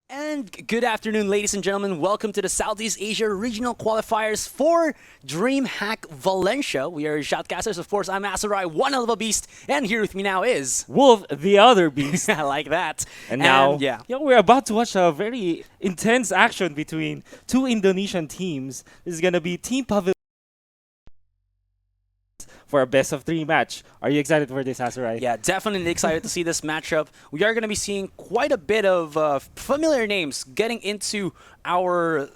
And good afternoon, ladies and gentlemen. Welcome to the Southeast Asia Regional Qualifiers for Dreamhack Valencia. We are shoutcasters. Of course, I'm Asarai, one hell of a beast, and here with me now is Wolf, the other beast. I like that. And now, yeah. We're about to watch a very intense action between two Indonesian teams. This is gonna be Team Pavallione for a best of 3 match. Are you excited for this, Asarai? Yeah, definitely excited to see this matchup. We are going to be seeing quite a bit of familiar names getting into our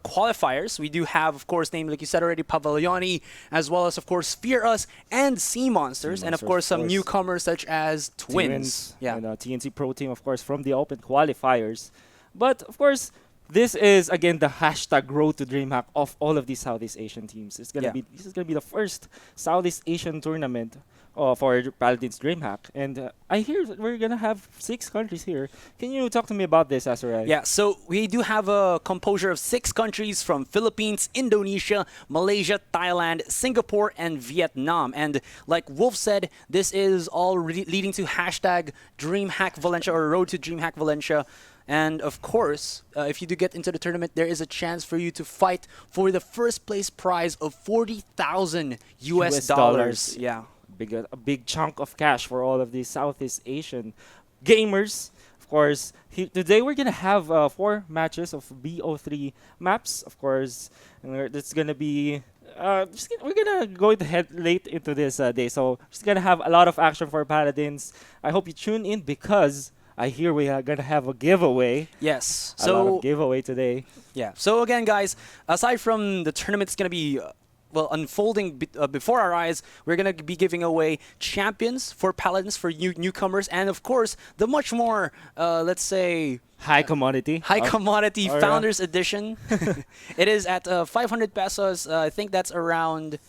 qualifiers. We do have, of course, names like you said already, Pavallione, as well as, of course, Fear Us and Sea Monsters, and of course some newcomers such as Twins. Yeah, and TNC Pro Team, of course, from the Open Qualifiers. But of course, this is again the hashtag Road to Dreamhack of all of these Southeast Asian teams. This is gonna be the first Southeast Asian tournament for Paladins Dreamhack, and I hear that we're gonna have 6 countries here. Can you talk to me about this, Asarai? Yeah, so we do have a composure of 6 countries from Philippines, Indonesia, Malaysia, Thailand, Singapore, and Vietnam. And like Wolf said, this is all leading to hashtag Dreamhack Valencia or Road to Dreamhack Valencia. And of course, if you do get into the tournament, there is a chance for you to fight for the first place prize of 40,000 US dollars. Yeah. A big chunk of cash for all of these Southeast Asian gamers. Of course, today we're going to have 4 matches of BO3 maps, of course. And it's going to be... we're gonna go ahead late into this day, so just gonna have a lot of action for Paladins. I hope you tune in because I hear we are gonna have a giveaway. Yes, a lot of giveaway today. Yeah. So again, guys, aside from the tournament, it's gonna be unfolding before our eyes. We're gonna be giving away champions for Paladins for newcomers, and of course the much more let's say high commodity Founders Edition. It is at 500 pesos. I think that's around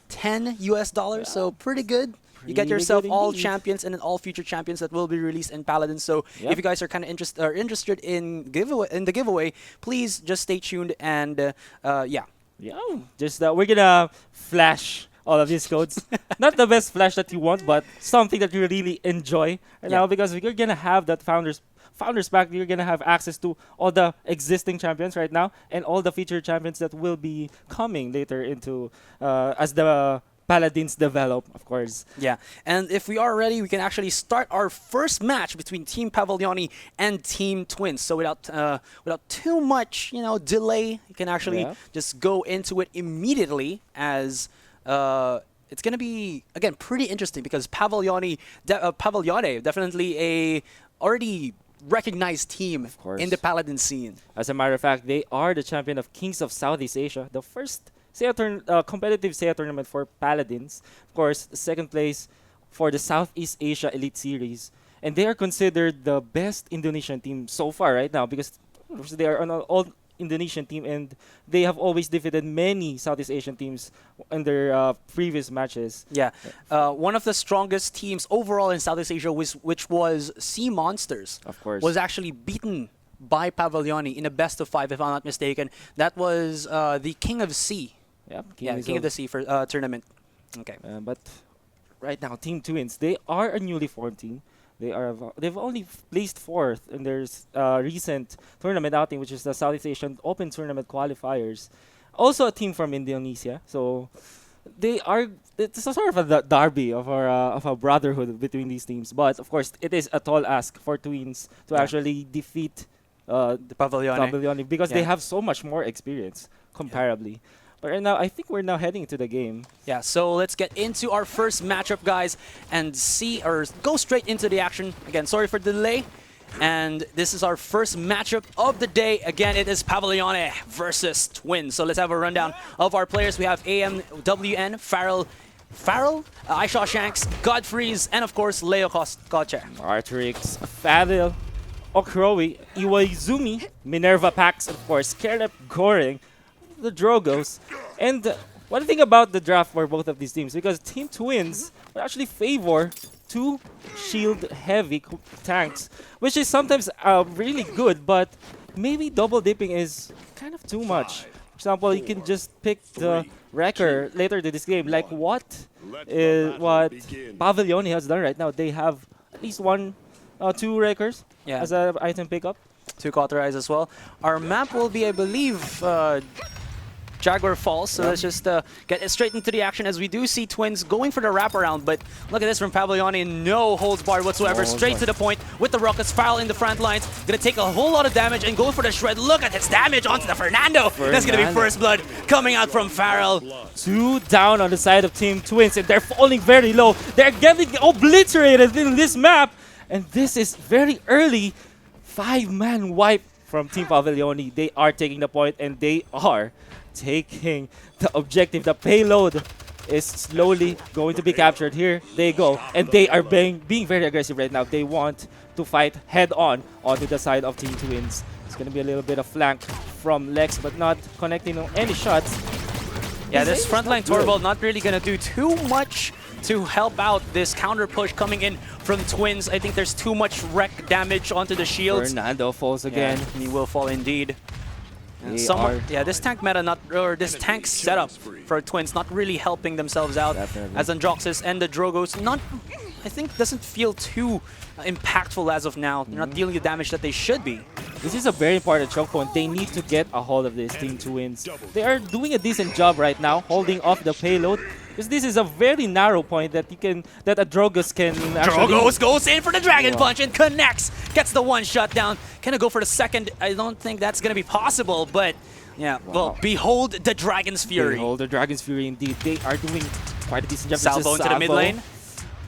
$10 US. So pretty good. You get yourself all champions and then all future champions that will be released in Paladins. So if you guys are kind of interested in the giveaway, please just stay tuned and yeah. Yeah, just we're gonna flash all of these codes. Not the best flash that you want, but something that you really enjoy right now, because we're gonna have that Founders Pack. You're gonna have access to all the existing champions right now and all the feature champions that will be coming later into as the Paladins develop, of course. Yeah, and if we are ready, we can actually start our first match between Team Pavallione and Team Twins. So without too much, delay, you can actually just go into it immediately, as it's gonna be again pretty interesting because Pavallione definitely a already recognized team in the Paladin scene. As a matter of fact, they are the champion of Kings of Southeast Asia, the first competitive SEA tournament for Paladins. Of course, 2nd place for the Southeast Asia Elite Series. And they are considered the best Indonesian team so far right now because they are an all-Indonesian team and they have always defeated many Southeast Asian teams in their previous matches. Yeah. One of the strongest teams overall in Southeast Asia, which was Sea Monsters, of course, was actually beaten by Pavallione in a best of 5, if I'm not mistaken. That was the King of Sea. King of the Sea for tournament. Okay. But right now, Team Twins, they are a newly formed team. They've only placed 4th in their recent tournament outing, which is the Southeast Asian Open Tournament Qualifiers. Also a team from Indonesia. So it's a sort of a derby of a brotherhood between these teams. But of course, it is a tall ask for Twins to actually defeat the Pavallione because they have so much more experience comparably. But right now, I think we're now heading into the game. Yeah, so let's get into our first matchup, guys, and go straight into the action. Again, sorry for the delay. And this is our first matchup of the day. Again, it is Pavallione versus Twins. So let's have a rundown of our players. We have AMWN, Farrell, iShawshanks, GODFRYZZ, and of course, xleokoce. Artrix, FadhilUkhrowi, Iwaizumi, minervapacks, of course, kerepekgoreng, the Drogos. And what I think about the draft for both of these teams, because Team Twins would actually favor 2 shield-heavy tanks, which is sometimes really good, but maybe double dipping is kind of too much. For example, you can just pick the wrecker later to this game, like what Pavallione has done right now. They have at least 2 wreckers as an item pickup. to cauterize as well. Our map will be, I believe, Jaguar Falls, so let's just get straight into the action as we do see Twins going for the wraparound, but look at this from Pavallione, no holds barred whatsoever, straight to the point with the rockets. Farrell in the front lines, gonna take a whole lot of damage and go for the shred. Look at his damage onto the Fernando. That's gonna be first blood coming out from Farrell. 2 down on the side of Team Twins, and they're falling very low. They're getting obliterated in this map, and this is very early. 5-man wipe from Team Pavallione. They are taking the point, and they are taking the objective. The payload is slowly going to be captured. Here they go, and they are being very aggressive right now. They want to fight head-on onto the side of Team Twins. It's going to be a little bit of flank from Lex, but not connecting on any shots. Yeah, this frontline Torvald not really going to do too much to help out this counter push coming in from Twins. I think there's too much wreck damage onto the shields. Fernando falls again. Yeah, he will fall indeed. This tank meta this tank setup for Twins not really helping themselves out. Definitely. As Androxus and the Drogos I think doesn't feel too impactful as of now. They're not dealing the damage that they should be. This is a very important choke point. They need to get a hold of this Team Twins. They are doing a decent job right now, holding off the payload. Because this is a very narrow point that a Drogos can actually... Drogos goes in for the Dragon Punch and connects. Gets the one shot down. Can I go for the second? I don't think that's going to be possible, but yeah, well, behold the Dragon's Fury. Behold the Dragon's Fury indeed. They are doing quite a decent job. Salvo into the mid lane.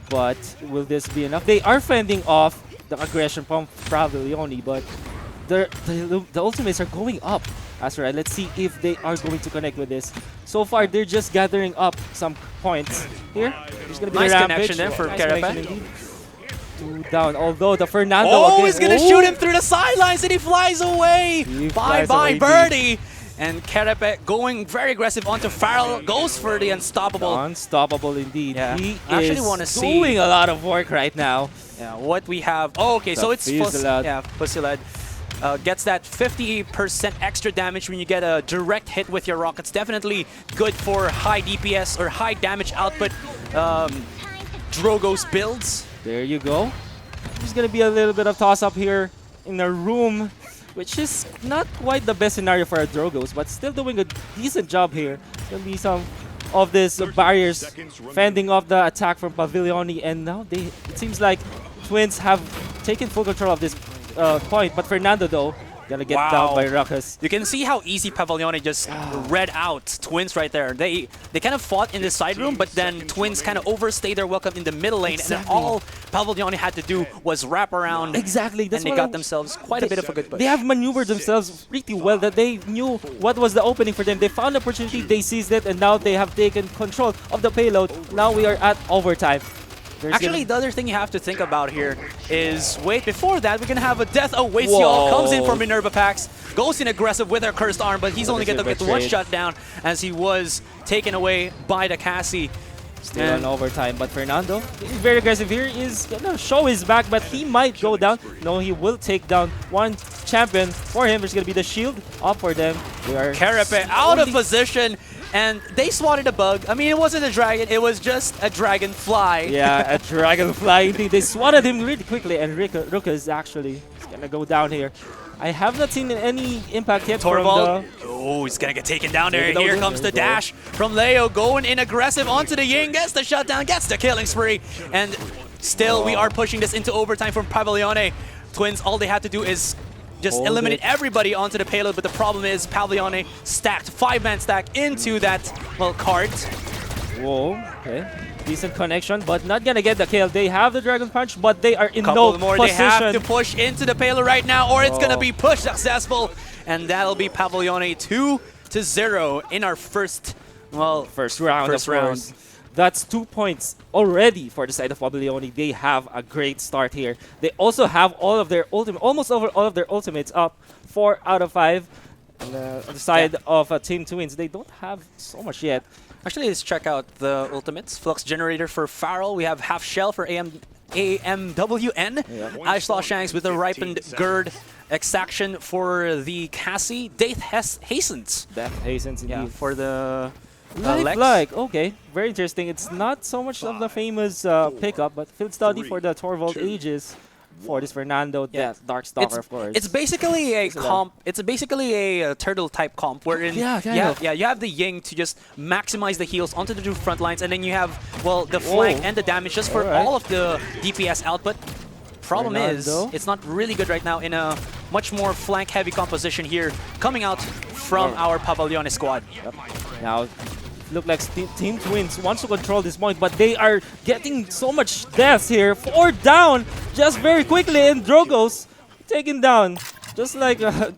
But will this be enough? They are fending off the aggression from Pavallione, but the ultimates are going up. That's right. Let's see if they are going to connect with this. So far, they're just gathering up some points. Here, there's going to be nice a connection there for Kerepek. 2 down. Although the Fernando... Oh, he's going to shoot him through the sidelines and he flies away. Bye-bye, birdie. And Kerepek going very aggressive onto Farrell. Goes for the unstoppable. Unstoppable indeed. Yeah. He actually is want to see doing a lot of work right now. Yeah, what we have... Oh, okay, so it's... Pusilad. Pusilad. Gets that 50% extra damage when you get a direct hit with your rockets. Definitely good for high DPS or high damage output Drogos builds. There you go. There's going to be a little bit of toss-up here in the room, which is not quite the best scenario for our Drogos, but still doing a decent job here. There's going to be some of these barriers fending off the attack from Pavallione, and now it seems like Twins have taken full control of this point, but Fernando though gonna get down by Ruckus. You can see how easy Pavallione just read out Twins right there. They kind of fought in the side room, but then Twins kind of overstayed their welcome in the middle lane, and then all Pavallione had to do was wrap around. Exactly, that's and they got themselves quite a bit of a good push. They have maneuvered themselves pretty well, that they knew what was the opening for them. They found the opportunity, they seized it, and now they have taken control of the payload. Now we are at overtime. Actually, the other thing you have to think about here is, before that, we're going to have a Death Awaits Y'all. Comes in for minervapacks, goes in aggressive with her Cursed Arm, but he's only going to get one shot down as he was taken away by the Cassie. Still on overtime, but Fernando is very aggressive here. He's going to show his back, but he might go down. No, he will take down one champion for him. There's going to be the shield up for them. They are Kerepek out of position. And they swatted a bug. I mean, it wasn't a dragon. It was just a dragonfly. Yeah, a dragonfly indeed. They swatted him really quickly, and Ruckus actually is going to go down here. I have not seen any impact yet Torvald. Oh, he's going to get taken down there. Here comes the dash from Leo, going in aggressive onto the Ying. Gets the shutdown, gets the killing spree. And still, we are pushing this into overtime from Pavallione. Twins, all they have to do is just eliminate everybody onto the payload, but the problem is Pavallione stacked 5-man stack into that, cart. Whoa, okay. Decent connection, but not gonna get the kill. They have the Dragon Punch, but they are in Couple no more. position. They have to push into the payload right now, or it's gonna be pushed successful, and that'll be Pavallione 2-0 in our first round. That's 2 points already for the side of Pavallione. They have a great start here. They also have all of their almost all of their ultimates up. 4 out of 5. On the side of Team Twins, they don't have so much yet. Actually, let's check out the ultimates. Flux Generator for Farrell. We have Half Shell for AMWN. iShawshanks with a Ripened Gird. Exaction for the Cassie. Death Hastens. Death Hastens indeed. Yeah, for the Lex. Okay, very interesting. It's not so much of the famous pickup, but Field Study for the Torvald Aegis. for this Fernando, that Darkstalker, of course. It's basically a comp. It's basically a turtle type comp wherein you have the Ying to just maximize the heals onto the two front lines, and then you have the flank and the damage just for all of the DPS output. Problem is, it's not really good right now in a much more flank heavy composition here coming out from our Pavallione squad. Now, look like Team Twins wants to control this point, but they are getting so much deaths here. 4 down just very quickly, and Drogo's taken down just like a,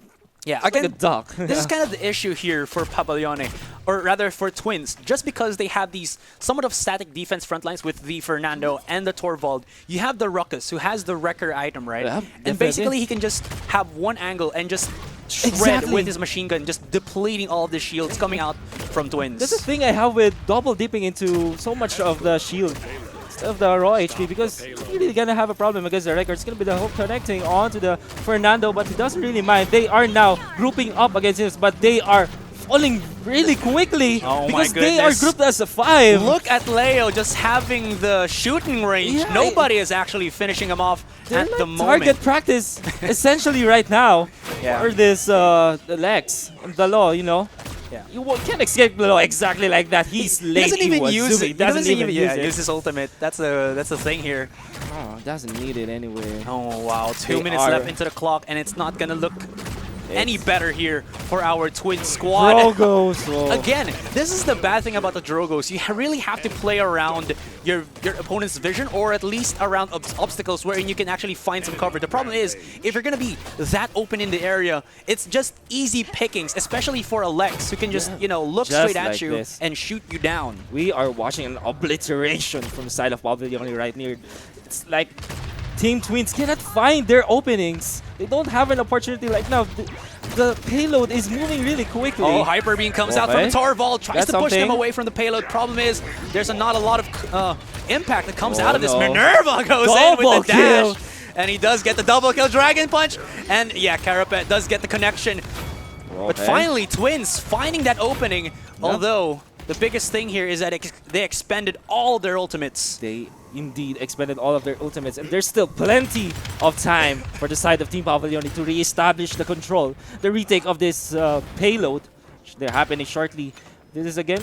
again, like a duck. This is kind of the issue here for Pavallione, or rather for Twins. Just because they have these somewhat of static defense front lines with the Fernando and the Torvald, you have the Ruckus who has the Wrecker item, right? Yeah, and basically he can just have one angle and just shred with his machine gun, just depleting all of the shields coming out from Twins. That's the thing I have with double dipping into so much of the shield instead of the raw HP, because you're really gonna have a problem against the Wrecker. It's gonna be the hook connecting onto the Fernando, but he doesn't really mind. They are now grouping up against this, but they are falling really quickly because they are grouped as a 5. Look at Leo just having the shooting range. Nobody is actually finishing him off at the moment. Target practice essentially right now for this the Lex, the law, you know. You can't escape the law exactly like that. He's late. He doesn't even use it. He doesn't even use his ultimate. That's the thing here. Oh, doesn't need it anyway. Oh wow, 2 minutes left into the clock, and it's not gonna look any better here for our Twin squad. Drogos. Again, this is the bad thing about the Drogos. You really have to play around your opponent's vision, or at least around obstacles wherein you can actually find some cover. The problem is, if you're going to be that open in the area, it's just easy pickings, especially for a Lex who can just, look straight at you and shoot you down. We are watching an obliteration from the side of Pavallione right near. It's like Team Twins cannot find their openings. They don't have an opportunity like now. The payload is moving really quickly. Oh, Hyper Beam comes out from the Torvald, tries to push them away from the payload. Problem is, there's not a lot of impact that comes out of this. Minerva goes in with the dash, and he does get the double kill Dragon Punch. And Kerepek does get the connection. But finally, Twins finding that opening, although the biggest thing here is that they expended all their ultimates. They indeed expended all of their ultimates, and there's still plenty of time for the side of Team Pavallione to re-establish the control. The retake of this payload, they're happening shortly. This is again,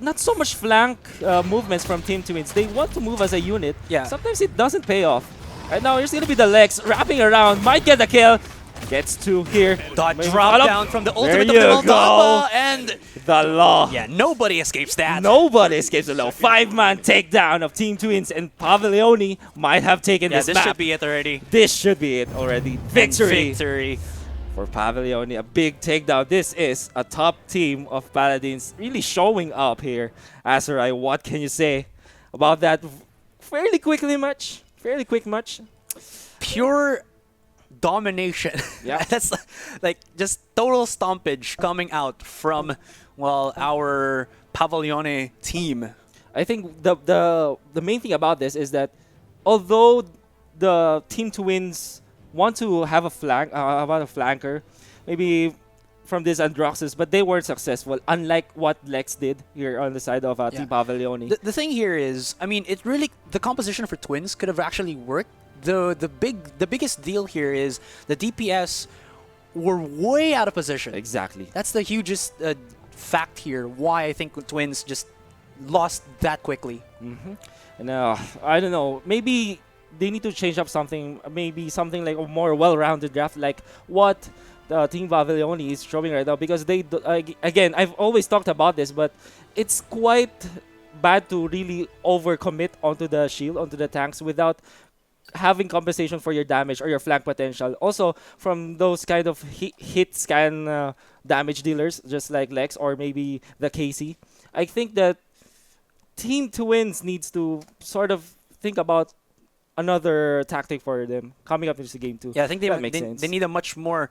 not so much flank movements from Team Twins. They want to move as a unit. Sometimes it doesn't pay off. Right now, here's going to be the Lex wrapping around, might get the kill. Gets 2 here. Dot drop down from the ultimate of the Moldova, and the law. Nobody escapes that. Nobody escapes the law. 5-man takedown of Team Twins, and Pavallione might have taken this map. This should be it already. This should be it already. Victory. Victory for Pavallione. A big takedown. This is a top team of Paladins really showing up here. Azurai, what can you say about that fairly quick match? Pure domination. That's like just total stompage coming out from our Pavallione team. I think the main thing about this is that although the Team Twins want to have a flanker, maybe from this Androxus, but they weren't successful, unlike what Lex did here on the side of Team Pavallione. The thing here is, I mean, the composition for Twins could have actually worked. The biggest deal here is the DPS were way out of position. Exactly. That's the hugest fact here. Why I think Twins just lost that quickly. And I don't know. Maybe they need to change up something. Maybe something like a more well-rounded draft, like what the Team Pavallione is showing right now. Because they, again, I've always talked about this, but it's quite bad to really overcommit onto the shield, onto the tanks without having compensation for your damage or your flank potential. Also, from those kind of hit scan damage dealers, just like Lex or maybe the KC, I think that Team Twins needs to sort of think about another tactic for them coming up into the game too. I think they need a much more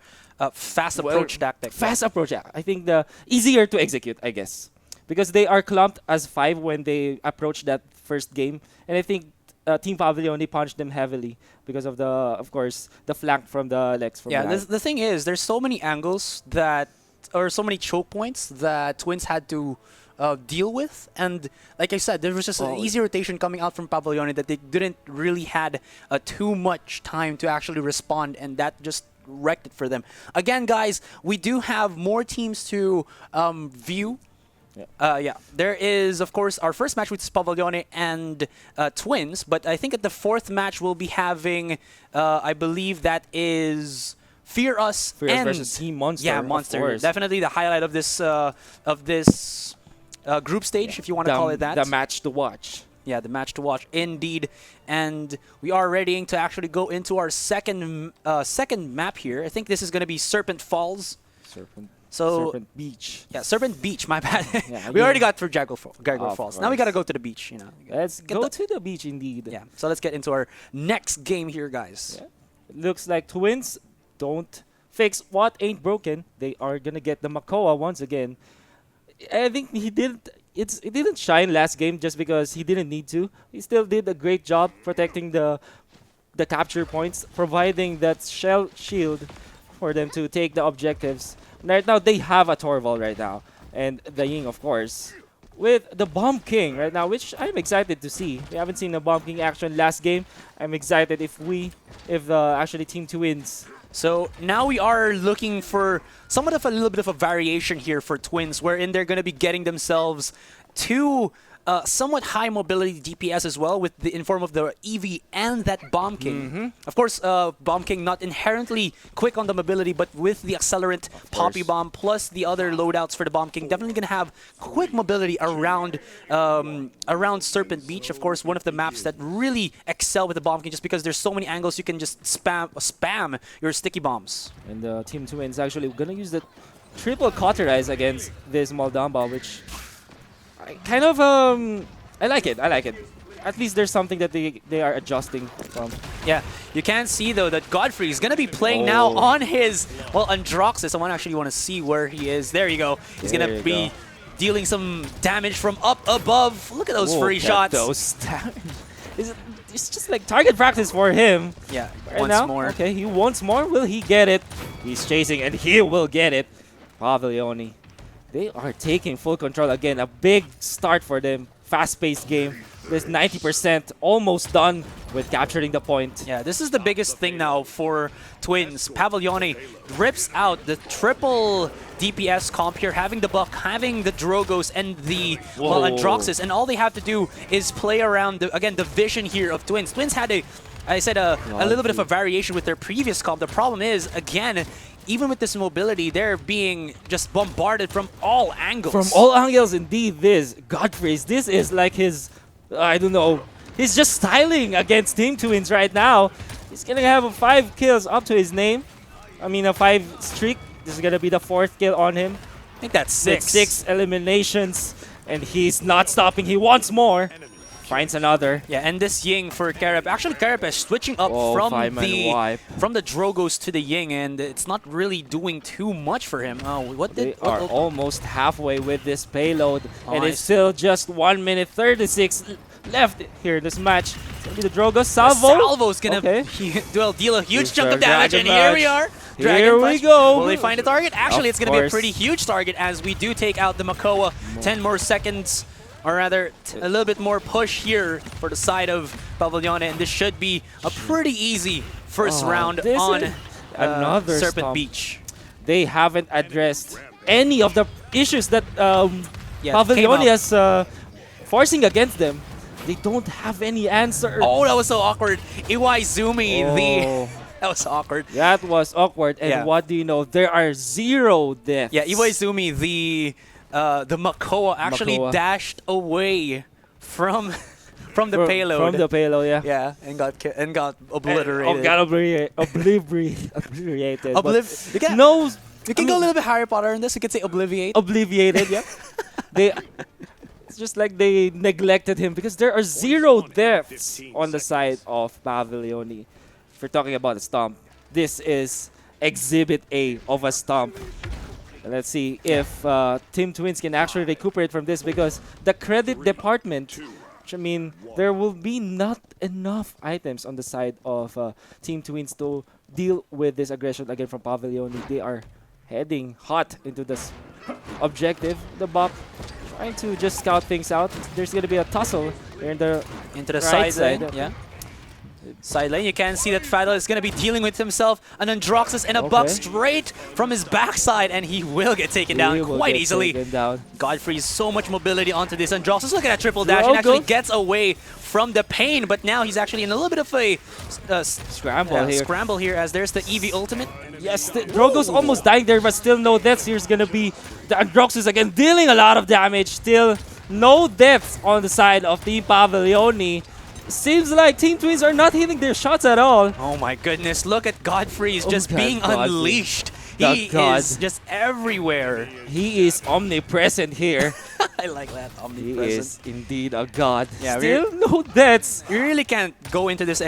fast approach tactic. Fast approach, I think the easier to execute, I guess. Because they are clumped as 5 when they approach that first game. And I think Team Pavallione punched them heavily because of of course, the flank from the Lex. The thing is, there's so many angles or so many choke points that Twins had to deal with. And like I said, there was just an easy rotation coming out from Pavallione that they didn't really had too much time to actually respond, and that just wrecked it for them. Again, guys, we do have more teams to view. Yeah, there is, of course, our first match with Pavallione and Twins, but I think at the fourth match we'll be having, I believe that is Fear Us and versus Team Monster. Yeah, Monster. Definitely the highlight of this group stage, if you want to call it that. The match to watch. Yeah, the match to watch, indeed. And we are readying to actually go into our second map here. I think this is going to be Serpent Falls. Serpent Beach. Yeah, Serpent Beach, my bad. Yeah, we already got for Jaguar Falls. Now we got to go to the beach, you know. Let's go to the beach, indeed. Yeah, so let's get into our next game here, guys. Yeah. It looks like Twins don't fix what ain't broken. They are going to get the Makoa once again. I think he didn't... It didn't shine last game just because he didn't need to. He still did a great job protecting the capture points, providing that shell shield for them to take the objectives. Right now, they have a Torval right now. And the Ying, of course, with the Bomb King right now, which I'm excited to see. We haven't seen a Bomb King action last game. I'm excited if actually Team Twins. So now we are looking for somewhat of a little bit of a variation here for Twins, wherein they're going to be getting themselves two somewhat high mobility DPS as well, with in form of the EV and that Bomb King. Of course, Bomb King not inherently quick on the mobility, but with the accelerant Poppy Bomb plus the other loadouts for the Bomb King, definitely going to have quick mobility around around Serpent Beach. Of course, one of the maps that really excel with the Bomb King, just because there's so many angles you can just spam your sticky bombs. And Team Twins actually going to use the triple cauterize against this Moldamba, which kind of I like it. At least there's something that they are adjusting from. Yeah, you can see though that Godfrey is gonna be playing now on his Androxus. I actually want to see where he is. There you go. He's gonna be dealing some damage from up above. Look at those free shots. It's just like target practice for him. Yeah, once more. Okay, he wants more. Will he get it? He's chasing and he will get it. Pavallione. They are taking full control again. A big start for them. Fast-paced game. There's 90% almost done with capturing the point. Yeah, this is the biggest thing now for Twins. Pavallione rips out the triple DPS comp here, having the Buck, having the Drogos, and the Androxus. And all they have to do is play around, again, the vision here of Twins. Twins had a little bit of a variation with their previous comp. The problem is, again, even with this mobility, they're being just bombarded from all angles. From all angles, indeed. Godfrey's, this is like his, I don't know, he's just styling against Team Twins right now. He's going to have 5 kills up to his name. I mean, a 5 streak. This is going to be the 4th kill on him. I think that's 6. 6 eliminations, and he's not stopping. He wants more. Finds another. Yeah, and this Ying for Kerep. Actually, Kerep is switching up from the Drogos to the Ying, and it's not really doing too much for him. They are almost halfway with this payload, and it's still just 1 minute 36 left here in this match. It's gonna be the Drogos. Salvo's gonna deal a huge chunk of damage, and here we are. Here we go. Will they find a target? Actually, it's gonna be a pretty huge target as we do take out the Makoa. 10 more seconds. Or rather, a little bit more push here for the side of Pavallione, and this should be a pretty easy first round on another Serpent Beach. They haven't addressed any of the issues that Pavallione is forcing against them. They don't have any answer. Oh, that was so awkward. Iwaizumi, that was awkward. That was awkward. And what do you know? There are 0 deaths. Yeah, Iwaizumi, the Makoa actually dashed away from the payload. From the payload, yeah. Yeah, and got obliterated. Obliterated. You can go a little bit Harry Potter in this. You can say obliviate. Obliviated, yeah. It's just like they neglected him because there are 0 deaths on the side of Pavallione. If we're talking about a stomp, this is Exhibit A of a stomp. Let's see if Team Twins can actually recuperate from this, because the credit department, which, I mean, there will be not enough items on the side of Team Twins to deal with this aggression again from Pavallione. They are heading hot into this objective. The Buck trying to just scout things out. There's going to be a tussle here in the Into the right side lane, yeah. Side lane, you can see that Fadhil is going to be dealing with himself an Androxus and a buck straight from his backside, and he will get taken down quite easily. Godfrey, so much mobility onto this Androxus. Look at that triple dash. He actually gets away from the pain, but now he's actually in a little bit of a scramble here as there's the EV ultimate. Yes, the Drogo's almost dying there, but still no deaths. Here's going to be the Androxus again, dealing a lot of damage. Still no deaths on the side of Team Pavallione. Seems like Team Twins are not hitting their shots at all. Oh my goodness, look at Godfrey just being unleashed. He is just everywhere. He is omnipresent here. I like that, omnipresent. He is indeed a god. Yeah, still no deaths. We really can't go into this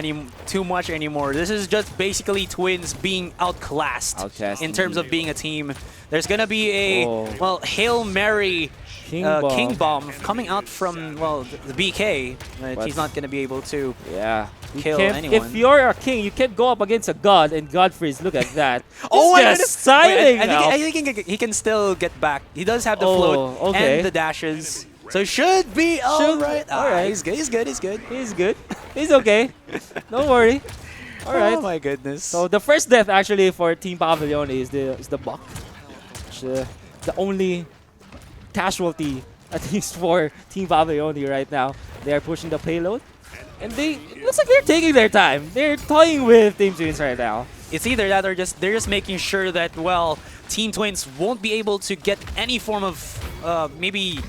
too much anymore. This is just basically Twins being outclassed in terms of being a team. There's going to be a, well, Hail Mary King Bomb coming out from, well, the BK. He's not going to be able to kill anyone. If you're a king, you can't go up against a god, and Godfrey's, look at that. Oh, my goodness. I think he can still get back. He does have the float and the dashes. So should be alright. He's good, he's good, he's good. He's good. He's okay. Don't worry. Alright. Oh my goodness. So the first death actually for Team Pavallione is the buck. The only casualty, at least for Team Pavallione right now. They are pushing the payload. And it looks like they're taking their time. They're toying with Team Twins right now. It's either that or they're just making sure that, well, Team Twins won't be able to get any form of maybe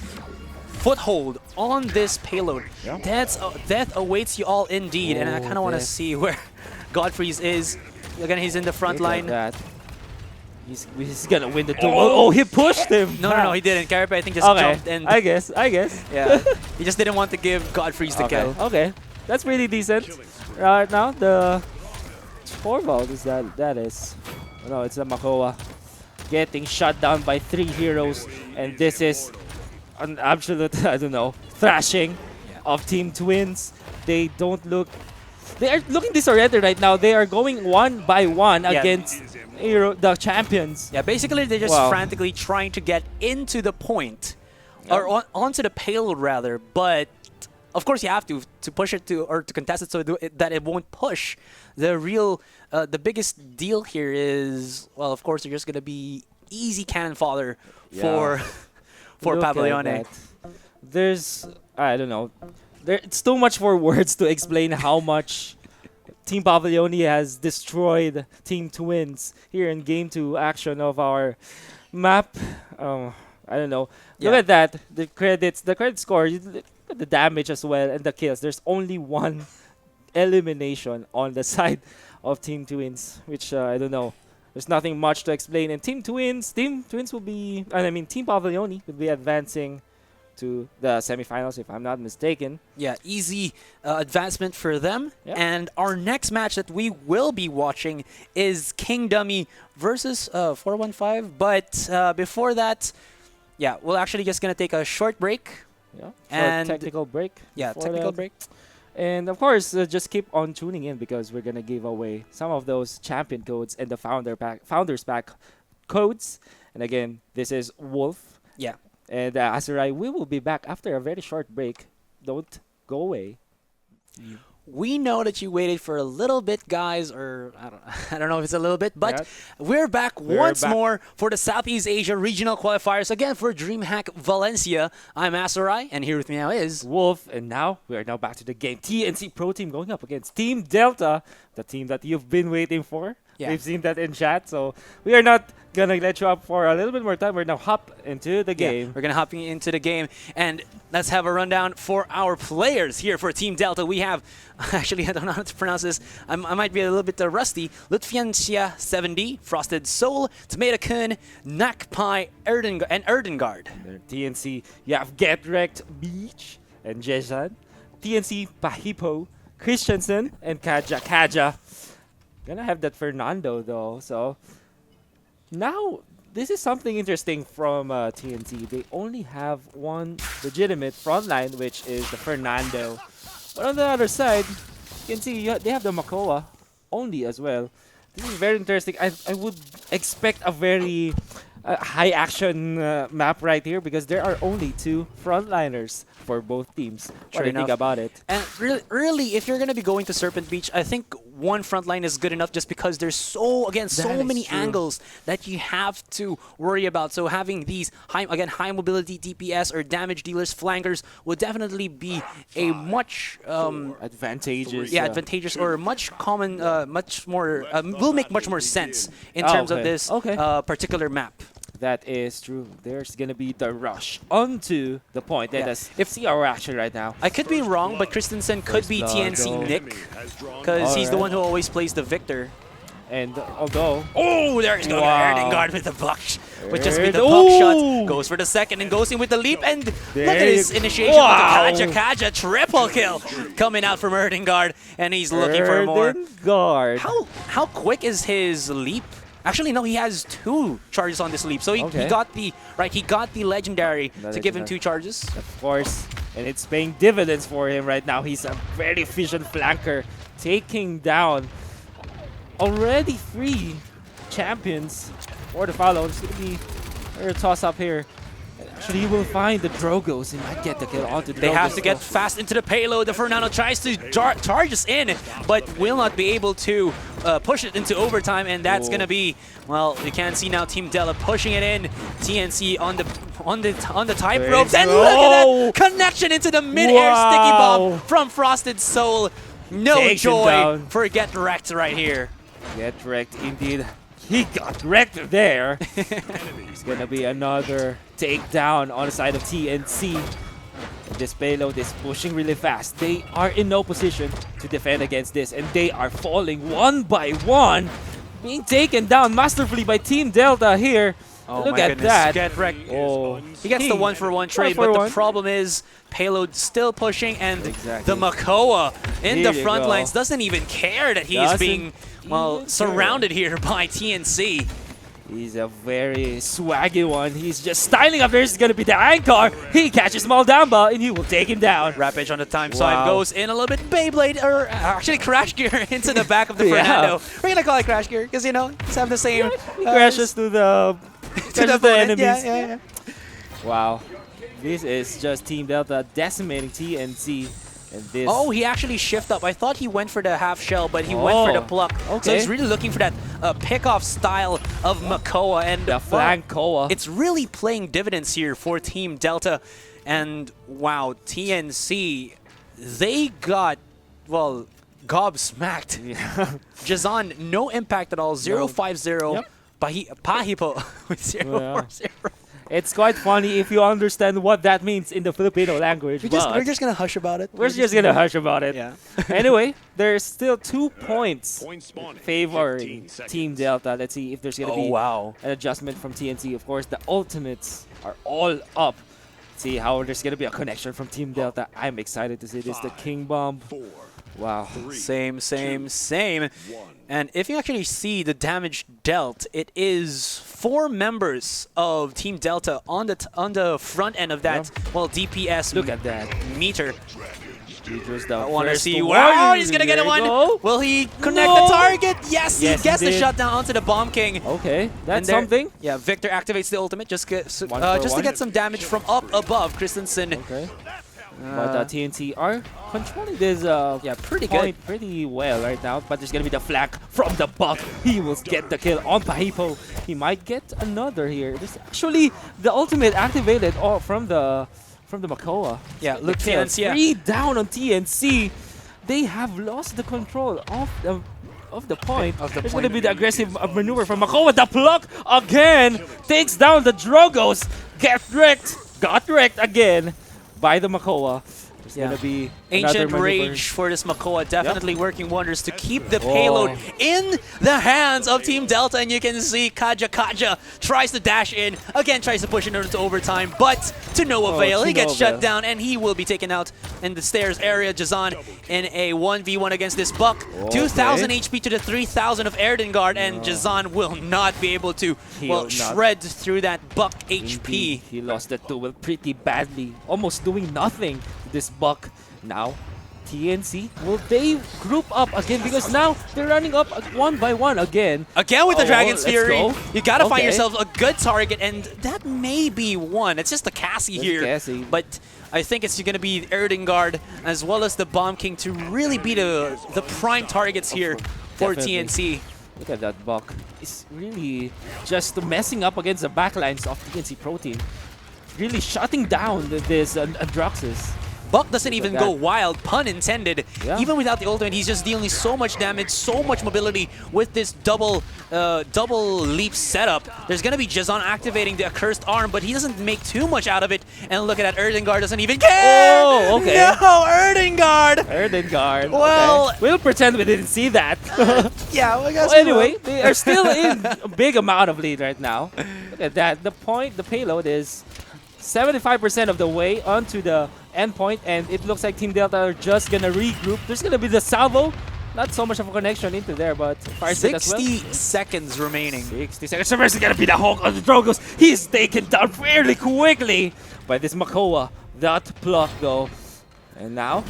foothold on this payload. Yeah. Death awaits you all indeed, and I kind of want to see where Godfrey's is. Again, he's in the front line. He's gonna win the duel. Oh, he pushed him. No, he didn't. Kerepekgoreng, I think, just jumped in. I guess. Yeah. He just didn't want to give Godfrey's the kill. Okay. That's really decent. Right now, the Torvald is that is. No, it's a Makoa getting shut down by 3 heroes, and this is an absolute, I don't know, thrashing of Team Twins. They don't look. They are looking disoriented right now. They are going one by one against the champions. Yeah, basically they're just frantically trying to get into the point, or onto the payload rather. But of course you have to push it to contest it so that it won't push. The real, the biggest deal here is, well, of course they're just gonna be easy cannon fodder for Pavallione. There's, I don't know. It's too much for words to explain how much Team Pavallione has destroyed Team Twins here in Game 2 action of our map. I don't know. Look at that. The credit score, the damage as well, and the kills. There's only one elimination on the side of Team Twins, which I don't know. There's nothing much to explain. And Team Twins will be, Team Pavallione will be advancing to the semifinals, if I'm not mistaken. Yeah, easy advancement for them. Yep. And our next match that we will be watching is King Dummy versus 415. But before that, we're actually just going to take a short break. Yeah, and technical break. Yeah, technical break. And of course, just keep on tuning in because we're going to give away some of those champion codes and the Founders Pack codes. And again, this is Wolf. Yeah. And Azurai, we will be back after a very short break. Don't go away. We know that you waited for a little bit, guys, or I don't know if it's a little bit, but we're back once more for the Southeast Asia Regional Qualifiers, again for Dreamhack Valencia. I'm Azurai, and here with me now is Wolf, and now we are now back to the game. TNC Pro Team going up against Team Delta, the team that you've been waiting for. Yeah. We've seen that in chat, so we are not gonna let you up for a little bit more time. We're now hop into the game. Yeah, we're gonna hop into the game, and let's have a rundown for our players here for Team Delta. We have, actually, I don't know how to pronounce this. I might be a little bit rusty. Lutfiancia 70, Frosted Soul, TomatoKun, NakPiie, and Erdengard. TNC, you have GetRektBeach and JeszAN. TncPahipo, Christensen, and KAJAKAJA. Gonna have that Fernando though, so now this is something interesting from TNC. They only have one legitimate frontline, which is the Fernando. But on the other side, you can see they have the Makoa only as well. This is very interesting. I would expect a very high action map right here because there are only 2 frontliners for both teams. What do you think about it? And really, if you're going to be going to Serpent Beach, I think one front line is good enough just because there's so many angles that you have to worry about. So having these high mobility DPS or damage dealers, flankers would definitely be a much advantageous. Yeah, advantageous or much common, much more will make much more sense in terms of this particular map. That is true. There's gonna be the rush onto the point. Let us see our action right now. I could be wrong, but Christensen could be TNC Nick because he's the one who always plays the victor. And although... Oh, there he's going Erdengard with the buck. With just with the buck shot. Goes for the second and goes in with the leap. And look at his initiation with the KAJAKAJA triple kill coming out from Erdengard. And he's looking for more. How quick is his leap? Actually, no, he has 2 charges on this leap. So he got the legendary to give him 2 charges. Of course. And it's paying dividends for him right now. He's a very efficient flanker, taking down already 3 champions for the follow. It's going to be a toss-up here. Actually, he will find the Drogos. He might get the kill onto the They Drogos have to get fast into the payload. The Fernando tries to charge us in, but will not be able to push it into overtime. And that's going to be, well, you can see now Team Delta pushing it in. TNC on the tight ropes. And look at that connection into the mid-air sticky bomb from Frosted Soul. No joy for GetRekt right here. GetRekt indeed. He got wrecked there. It's gonna be another takedown on the side of TNC. This payload is pushing really fast. They are in no position to defend against this, and they are falling one by one, being taken down masterfully by Team Delta here. Oh, look at that. GetRekt. Oh, he gets the 1-for-1 trade, but the problem is payload still pushing, and the Makoa in the front lines doesn't even care that he's being surrounded here by TNC. He's a very swaggy one. He's just styling up. There's going to be the anchor. He catches small down ball, and he will take him down. Rapage on the time side goes in a little bit. Beyblade, or actually Crash Gear into the back of the Fernando. We're going to call it Crash Gear because, you know, it's have the same... He crashes to the... to the enemies. Wow. This is just Team Delta decimating TNC. And this he actually shifted up. I thought he went for the half shell, but he went for the pluck. So he's really looking for that pick-off style of Makoa. And the flank Koa. It's really playing dividends here for Team Delta. And wow, TNC, they got, well, gobsmacked. JeszAN, no impact at all. 0-5-0. Pahipo with 0-4-0. It's quite funny if you understand what that means in the Filipino language. We're just going to hush about it. We're just going to hush about it. Yeah. Anyway, there's still 2 points favoring Team Delta. Let's see if there's going to be an adjustment from TNC. Of course, the ultimates are all up. See how there's going to be a connection from Team Delta. I'm excited to see this. The King Bomb. Wow. Same. And if you actually see the damage dealt, it is 4 members of Team Delta on the front end of that, DPS. Look at that meter. I want to see. Wow, he's going to get a one. Will he connect the target? Yes, he gets the shutdown onto the Bomb King. Okay, that's something. Yeah, Victor activates the ultimate just to get some damage from up above Christensen. Okay. But TNT are controlling this pretty well right now. But there's going to be the flank from the buck. He will get the kill on Pahipo. He might get another here. This actually the ultimate activated from the Makoa. Yeah, look, TNC. 3 down on TNC. They have lost the control of the point. There's going to be the aggressive maneuver from Makoa. The pluck again takes down the Drogos. Got wrecked again by the Makoa. There's going to be Ancient Rage for this Makoa, definitely working wonders to keep the payload in the hands of Team Delta. And you can see KAJAKAJA tries to dash in, again tries to push it into overtime, but to no avail. He gets shut down and he will be taken out in the stairs area. JeszAN in a 1v1 against this buck. 2,000 HP to the 3,000 of Erdengard, and JeszAN will not be able to shred through that buck HP. He lost that duel pretty badly, almost doing nothing to this buck. Now, TNC, will they group up again? Because now they're running up one by one again. Again with the Dragon's let's Fury. go. You gotta find Okay. yourself a good target, and that may be one. It's just the Cassie It's here. Cassie. But I think it's going to be Erdengard as well as the Bomb King to really be the prime targets here for Definitely. TNC. Look at that Buck. It's really just messing up against the backlines of TNC Pro Team. Really shutting down this Androxus. Buck doesn't even that. go wild, pun intended. Yeah. Even without the ultimate, he's just dealing so much damage, so much mobility with this double leap setup. There's going to be JeszAN activating the accursed arm, but he doesn't make too much out of it. And look at that, Erdengard doesn't even care! Oh, okay. No, Erdengard! Erdengard. Well- okay. We'll pretend we didn't see that. Yeah, well, I guess Well, anyway, they are still in a big amount of lead right now. Look at that. The payload is 75% of the way onto the endpoint, and it looks like Team Delta are just gonna regroup. There's gonna be the salvo. Not so much of a connection into there, but fire stick as well. 60 seconds remaining. 60 seconds. So where's gonna be the Hulk on the Drogos? He's taken down fairly quickly by this Makoa. That pluck though. And now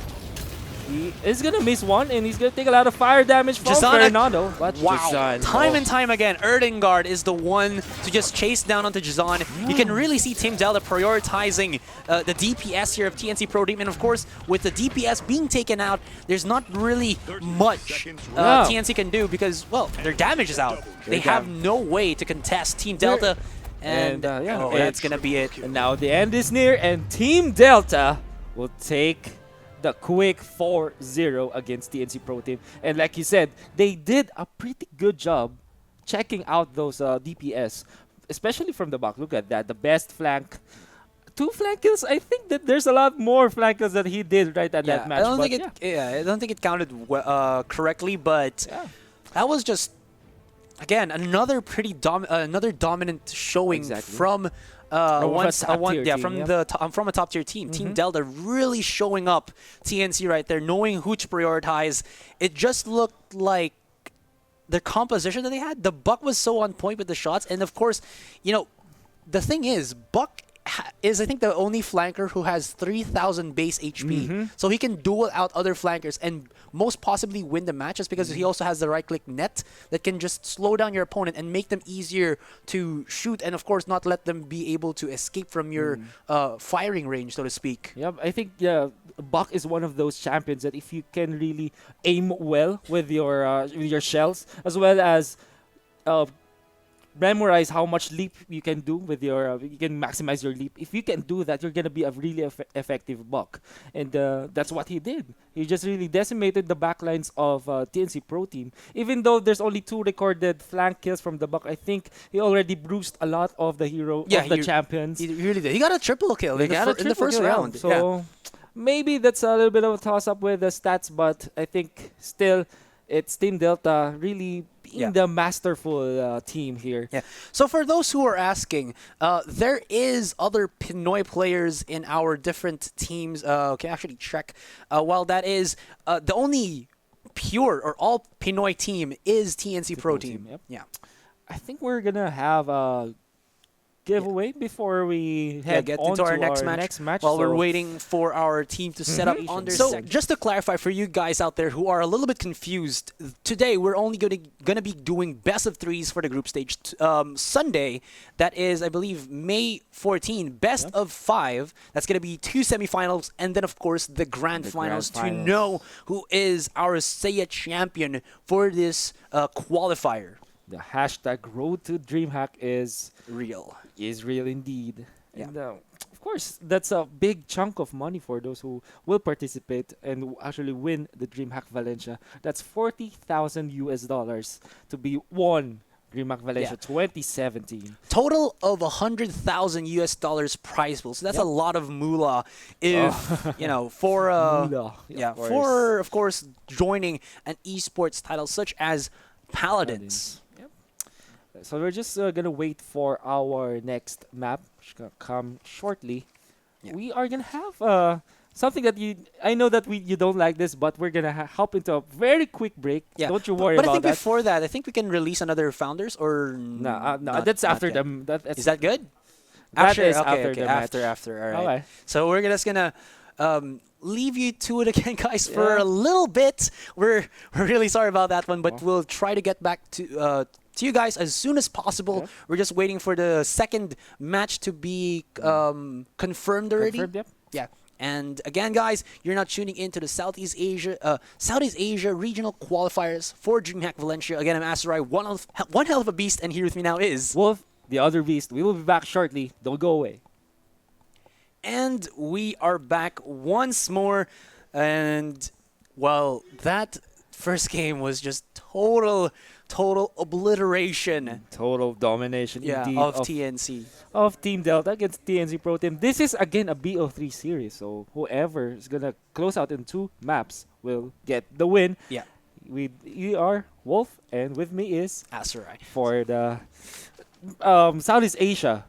he is gonna miss one, and he's gonna take a lot of fire damage from JeszAN, Fernando. But Wow. JeszAN, Time oh. and time again, Erdengard is the one to just chase down onto JeszAN. You can really see Team Delta prioritizing the DPS here of TNC Pro Team. And of course, with the DPS being taken out, there's not really much No. TNC can do because, well, their damage is out. They have no way to contest Team Delta. And, yeah, oh, that's going to be it. And now the end is near, and Team Delta will take the quick 4-0 against TNC Pro Team. And like you said, they did a pretty good job checking out those DPS, especially from the back. Look at that, the best flank. 2 flank kills. I think that there's a lot more flank kills that he did right at that match. I don't but think it. Yeah, I don't think it counted correctly, but yeah. that was just again another pretty dominant showing Exactly. from From a top-tier team, from yeah. the from a top tier team. Team Delta really showing up TNC right there, knowing who to prioritize. It just looked like the composition that they had. The Buck was so on point with the shots, and of course, you know, the thing is, Buck is I think the only flanker who has 3,000 base HP, so he can duel out other flankers and most possibly win the matches because he also has the right-click net that can just slow down your opponent and make them easier to shoot, and of course not let them be able to escape from your firing range, so to speak. Yep, I think Buck is one of those champions that if you can really aim well with your shells, as well as memorize how much leap you can do with your, you can maximize your leap. If you can do that, you're gonna be a really effective Buck, and that's what he did. He just really decimated the backlines of TNC Pro Team. Even though there's only 2 recorded flank kills from the Buck, I think he already bruised a lot of the champions. He really did. He got a triple kill in the first kill, round. So maybe that's a little bit of a toss-up with the stats, but I think still it's Team Delta really being the masterful team here. Yeah. So for those who are asking, there is other Pinoy players in our different teams. Okay, actually check. While that is the only pure or all Pinoy team is TNC Pro Team. Yep. Yeah. I think we're gonna have a giveaway before we head get on into to our next match. While we're waiting for our team to set up on their So just to clarify for you guys out there who are a little bit confused, today we're only gonna be doing best of 3s for the group stage. Sunday, that is I believe May 14, best of 5. That's gonna be 2 semifinals and then of course the grand finals to know who is our Seiya champion for this qualifier. The hashtag Road to Dreamhack is real indeed. Yeah. And of course, that's a big chunk of money for those who will participate and actually win the Dreamhack Valencia. That's $40,000 to be won. Dreamhack Valencia 2017. Total of $100,000 prize pool. So that's a lot of moolah. If you know, for for of course joining an esports title such as Paladins. So we're just gonna wait for our next map, which is gonna come shortly. We are gonna have something that I know that you don't like this, but we're gonna hop into a very quick break. Don't you worry about that. But I think before that, I think we can release another founders or no, that's after them. Is that good? That is after the match. All right. So we're just gonna leave you to it again, guys, for a little bit. We're really sorry about that one, but we'll try to get back to you guys as soon as possible. We're just waiting for the second match to be confirmed already. Confirmed, yep. Yeah. And again, guys, you're now tuning into the Southeast Asia regional qualifiers for Dreamhack Valencia. Again, I'm Asarai, one hell of a beast, and here with me now is Wolf, the other beast. We will be back shortly. Don't go away. And we are back once more. And, well, that first game was just total obliteration. Total domination, indeed. Of TNC. Of Team Delta against TNC Pro Team. This is, again, a BO3 series. So whoever is going to close out in 2 maps will get the win. Yeah. We are Wolf, and with me is Asarai. For the Southeast Asia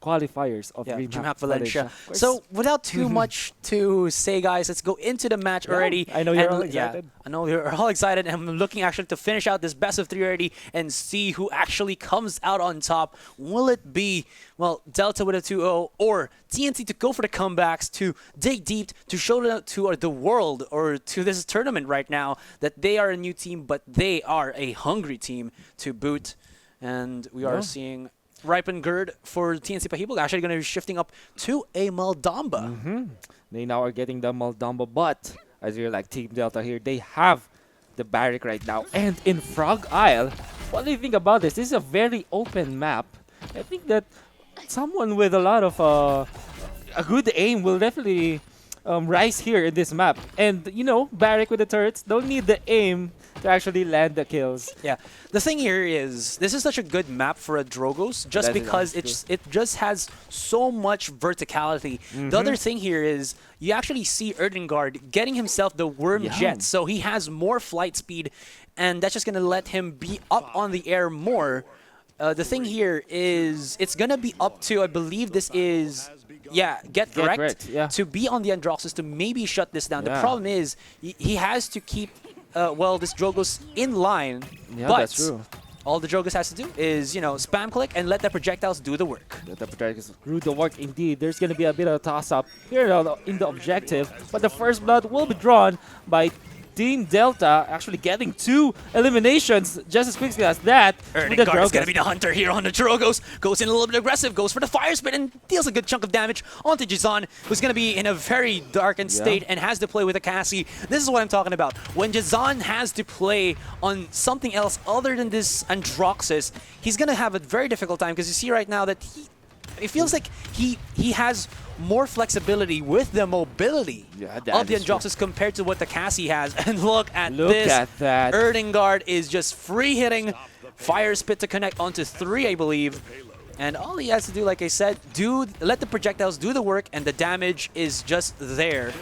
qualifiers of Dreamhack Valencia. So without too much to say, guys, let's go into the match already. I know you're all excited. I know you're all excited. And I'm looking actually to finish out this best of 3 already and see who actually comes out on top. Will it be, well, Delta with a 2-0 or TNC to go for the comebacks, to dig deep, to show to the world or to this tournament right now that they are a new team, but they are a hungry team to boot. And we are seeing Erdengard for TncPahipo actually going to be shifting up to a Maldamba. They now are getting the Maldamba, but as you're like Team Delta here, they have the barrack right now. And in Frog Isle, what do you think about this? This is a very open map. I think that someone with a lot of a good aim will definitely rise here in this map. And, you know, barrack with the turrets don't need the aim to actually land the kills. Yeah. The thing here is, this is such a good map for a Drogos just because it just has so much verticality. The other thing here is, you actually see Erdengard getting himself the Worm Jet, so he has more flight speed, and that's just going to let him be up on the air more. The thing here is, it's going to be up to, I believe this is, GetRekt to be on the Androxus to maybe shut this down. The problem is, he has to keep this Drogos in line, but that's true. All the Drogos has to do is, you know, spam click and let the projectiles do the work. Let the projectiles do the work indeed. There's going to be a bit of a toss-up here in the objective, but the first blood will be drawn by Team Delta, actually getting 2 eliminations just as quickly as that. Erdengard is going to be the hunter here on the Drogos. Goes in a little bit aggressive, goes for the fire spit, and deals a good chunk of damage onto JeszAN, who's going to be in a very darkened state and has to play with a Cassie. This is what I'm talking about. When JeszAN has to play on something else other than this Androxus, he's going to have a very difficult time, because you see right now that it feels like he has more flexibility with the mobility of the Androxus compared to what the Cassie has. And look at that. Erdengard is just free hitting fire spit to connect onto 3, I believe. And all he has to do, like I said, let the projectiles do the work, and the damage is just there.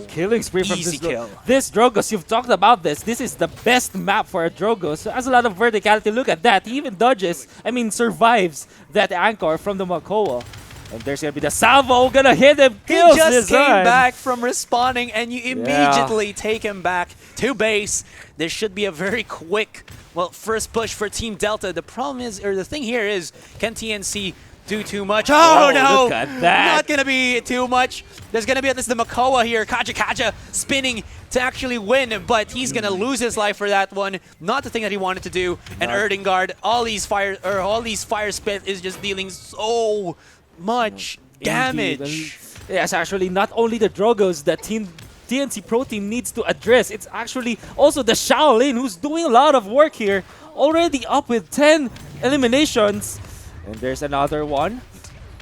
Killing spree from easy kill. This Drogos, you've talked about this. This is the best map for a Drogos. So has a lot of verticality. Look at that. He even survives that anchor from the Makoa. And there's going to be the salvo, gonna hit him, kills He just came JeszAN. back from responding, and you immediately take him back to base. This should be a very quick, first push for Team Delta. The problem is, or the thing here is, can TNC do too much? Oh no! Look at that. Not gonna be too much. There's gonna be at least the Makoa here, KAJAKAJA spinning to actually win, but he's gonna lose his life for that one. Not the thing that he wanted to do. And Erdengard, all these fire spit is just dealing so much damage. Yes, actually, not only the Drogos that TNC Pro Team needs to address, it's actually also the Shaolin who's doing a lot of work here. Already up with 10 eliminations. And there's another one.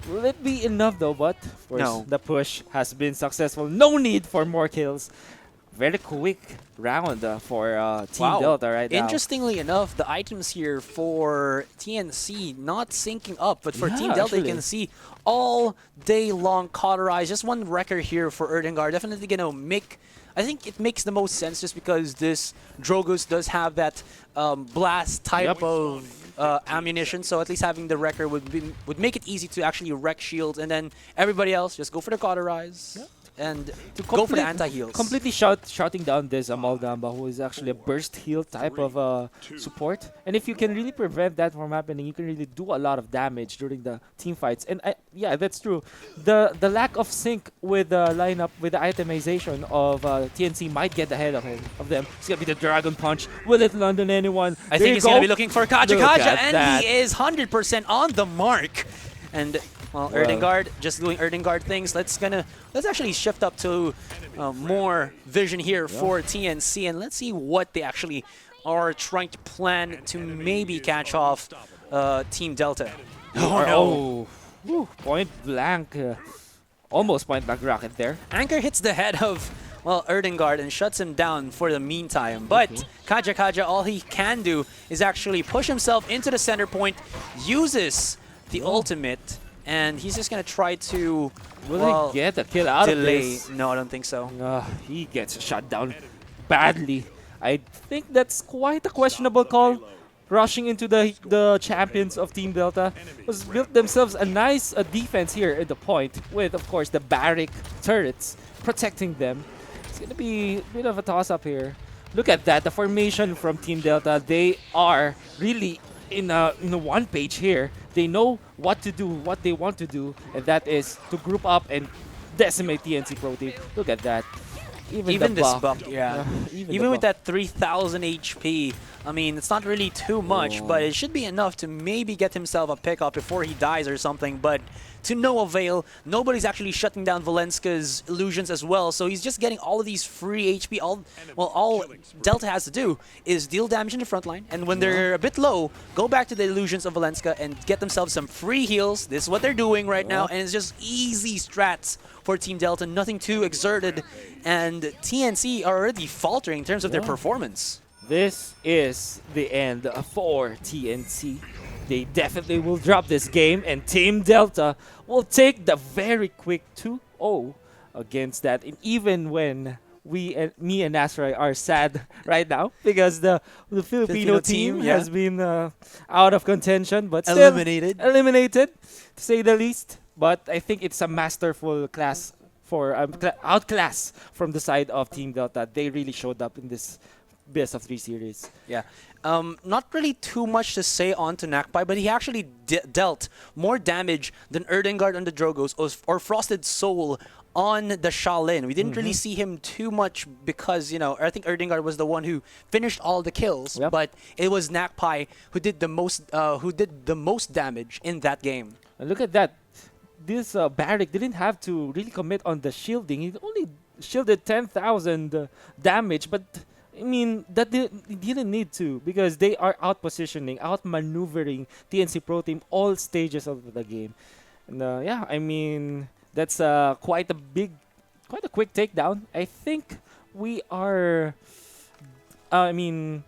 Will it be enough though? But of course, the push has been successful. No need for more kills. Very quick round for Team Delta right now. Interestingly enough, the items here for TNC not syncing up, but for Team Delta, you can see all day long cauterize. Just one record here for Erdengard. Definitely going to make, I think it makes the most sense just because this Drogos does have that blast type of ammunition, so at least having the record would make it easy to actually wreck shields, and then everybody else just go for the cauterize. and To go for the anti-heals. Completely shutting down this Amalgamba, who is actually a burst heal type of support. And if you can really prevent that from happening, you can really do a lot of damage during the team fights. And yeah, that's true. The lack of sync with the lineup, with the itemization of TNC might get ahead of them. It's gonna be the Dragon Punch. Will it land on anyone? I think he's gonna be looking for KAJAKAJA, and that. he is 100% on the mark. And well, Erdengard just doing Erdengard things. Let's actually shift up to more vision here for TNC, and let's see what they actually are trying to plan to maybe catch off Team Delta. Oh, no. Point blank. Almost point blank rocket there. Anchor hits the head of, well, Erdengard and shuts him down for the meantime. But KAJAKAJA, all he can do is actually push himself into the center point, uses the ultimate, and he's just going to try to, Will he get a kill out of this? No, I don't think so. He gets shot down badly. I think that's quite a questionable call. Rushing into the champions of Team Delta was built themselves a nice defense here at the point with, of course, the barrack turrets protecting them. It's going to be a bit of a toss-up here. Look at that, the formation from Team Delta. They are really in a one page here. They know what to do, what they want to do, and that is to group up and decimate TNC Pro Team. Look at that. Even this buck, yeah. Even with that that 3,000 HP, I mean, it's not really too much, but it should be enough to maybe get himself a pickup before he dies or something. But to no avail, nobody's actually shutting down Valenska's illusions as well. So he's just getting all of these free HP. All Delta has to do is deal damage in the front line, and when they're a bit low, go back to the illusions of Valenska and get themselves some free heals. This is what they're doing right now, and it's just easy strats for Team Delta, nothing too exerted, and TNC are already faltering in terms of their performance. This is the end for TNC. They definitely will drop this game, and Team Delta will take the very quick 2-0 against that. And even when me and Nasrai are sad right now because the Filipino team has been out of contention, but still eliminated, to say the least. But I think it's a masterful class for outclass from the side of Team Delta. They really showed up in this best of 3 series. Yeah. Not really too much to say on to NakPiie, but he actually dealt more damage than Erdengard on the Drogos or Frosted Soul on the Shaolin. We didn't really see him too much because, you know, I think Erdengard was the one who finished all the kills, but it was NakPiie who did the most damage in that game. And look at that. This Barrack didn't have to really commit on the shielding. He only shielded 10,000 damage, but I mean, that didn't need to because they are out-positioning, out-maneuvering TNC Pro Team all stages of the game. And yeah, I mean, that's quite a quick takedown. I think we are, Team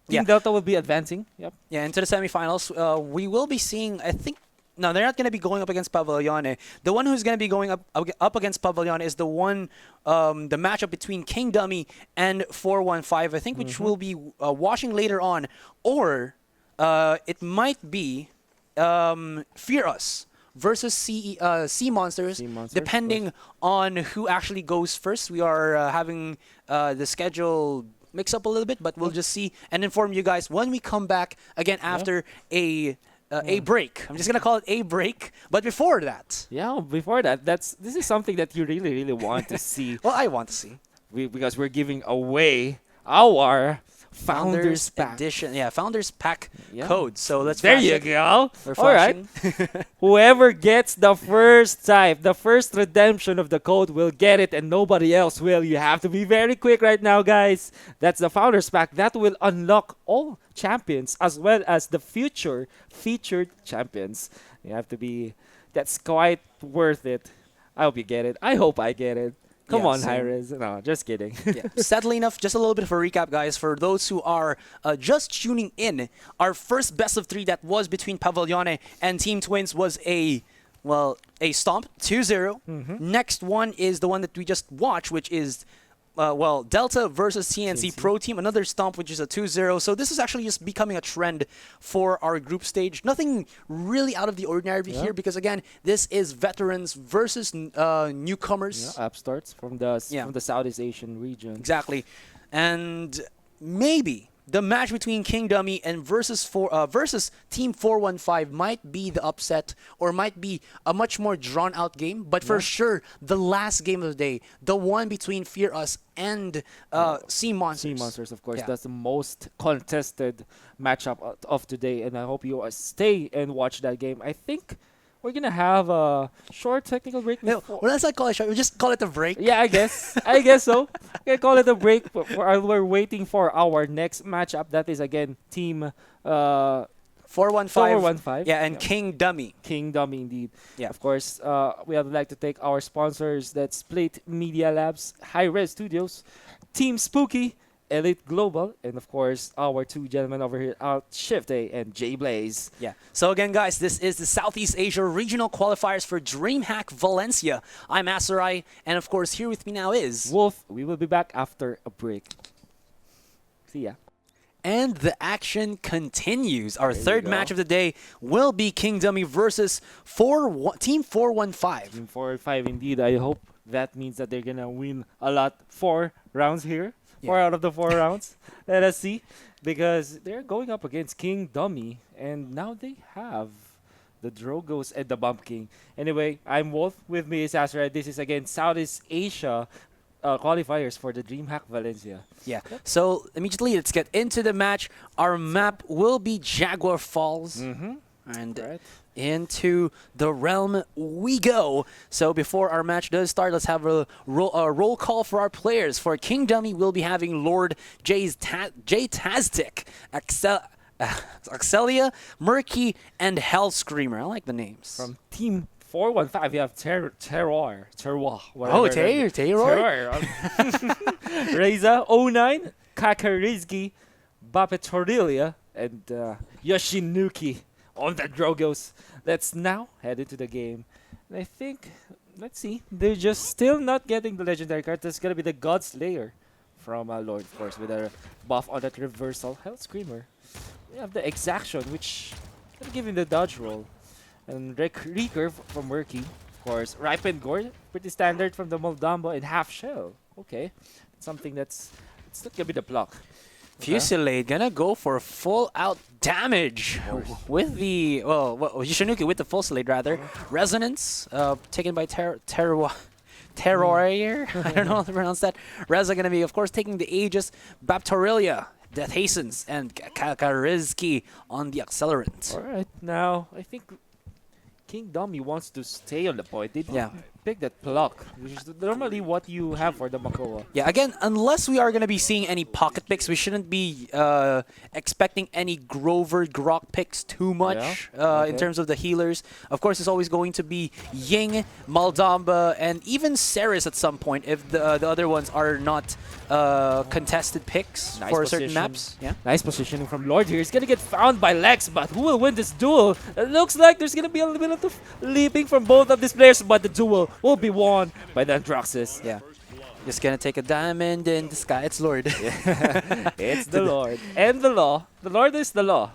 Delta will be advancing. Yep. Yeah, into the semifinals. We will be seeing, I think, no, they're not going to be going up against Pavallione. The one who's going to be going up against Pavallione is the one, the matchup between King Dummy and 415, I think, which will be watching later on. Or it might be Fear Us versus Sea Monsters, depending on who actually goes first. We are having the schedule mix up a little bit, but we'll just see and inform you guys when we come back again after a break. I'm just gonna call it a break. But before that, this is something that you really, really want to see. Well, I want to see because we're giving away our Founders Pack edition. Yeah, Founders Pack code. So let's. There you go. All right. Whoever gets the first type, the first redemption of the code will get it, and nobody else will. You have to be very quick right now, guys. That's the Founders Pack that will unlock all champions as well as the future featured champions. You have to be. That's quite worth it. I hope you get it. I hope I get it. Come on, Hi-Rez. No, just kidding. Sadly enough, just a little bit of a recap, guys. For those who are just tuning in, our first best of 3 that was between Pavallione and Team Twins was a stomp, 2-0. Next one is the one that we just watched, which is well, Delta versus TNC TNC. Pro Team, another stomp, which is a 2-0. So this is actually just becoming a trend for our group stage. Nothing really out of the ordinary here because, again, this is veterans versus newcomers. Yeah, upstarts from the Southeast Asian region. Exactly. And maybe the match between King Dummy and versus Team 415 might be the upset or might be a much more drawn-out game. But for sure, the last game of the day, the one between Fear Us and Sea Monsters. Sea Monsters, of course. Yeah. That's the most contested matchup of today. And I hope you stay and watch that game. I think we're going to have a short technical break. No, well, let's not call it short. We just call it a break. Yeah, I guess. I guess so. We can call it a break. While we're waiting for our next matchup. That is, again, Team 415. Yeah, and King Dummy. King Dummy, indeed. Yeah. Of course, we would like to thank our sponsors. That's Plate Media Labs, Hi-Rez Studios, Team Spooky, Elite Global, and of course, our two gentlemen over here, Shift A and J Blaze. Yeah. So again, guys, this is the Southeast Asia Regional Qualifiers for Dreamhack Valencia. I'm Asarai, and of course, here with me now is Wolf. We will be back after a break. See ya. And the action continues. Our There you third go. match of the day will be King Dummy versus Team 415. Team 4 and 5, indeed. I hope that means that they're gonna win a lot. 4 rounds here. 4 out of the 4 rounds. Let us see. Because they're going up against King Dummy. And now they have the Drogos and the Bump King. Anyway, I'm Wolf. With me is Azra. This is again Southeast Asia qualifiers for the Dreamhack Valencia. Yeah. So let's get into the match. Our map will be Jaguar Falls. And Right. into the realm we go. So before our match does start, let's have a roll call for our players. For King Dummy, we'll be having Lord JayTaztic, Axellia, Murkyy, and Helscreamer. I like the names. From Team 415, we have Terroir. Oh, whatever. Terroir. Reza, 09, cacarizki, Bapettorilla, and Yoshinuki on the Drogos. Let's now head into the game. And I think, let's see, they're just still not getting the legendary card. That's going to be the God Slayer from Lord, of course, with a buff on that reversal. Helscreamer. We have the Exaction, which going to give him the dodge roll. And Recurve from Murkyy, of course. Ripened Gourd, pretty standard from the Moldambo, and Half Shell. Okay, something it's not going to be the block. Fusillade gonna go for full out damage with the Yoshinuki with the Fusillade rather. Resonance taken by Terroir. I don't know how to pronounce that. Reza gonna be of course taking the Aegis. Bapettorilla, Death Hastens, and cacarizki on the accelerant. Alright, now I think King Dummy wants to stay on the point. They didn't pick that block, which is normally what you have for the Makoa. Yeah, again, unless we are going to be seeing any pocket picks, we shouldn't be expecting any Grover Grok picks too much in terms of the healers. Of course, it's always going to be Ying, Maldamba, and even Ceres at some point if the other ones are not contested picks for certain maps. Yeah. Nice positioning from Lord here. He's going to get found by Lex, but who will win this duel? It looks like there's going to be a little bit of leaping from both of these players, but the duel will be won by the Androxus. Yeah. Just gonna take a diamond in the sky. It's Lord. It's the Lord. And the law. The Lord is the law.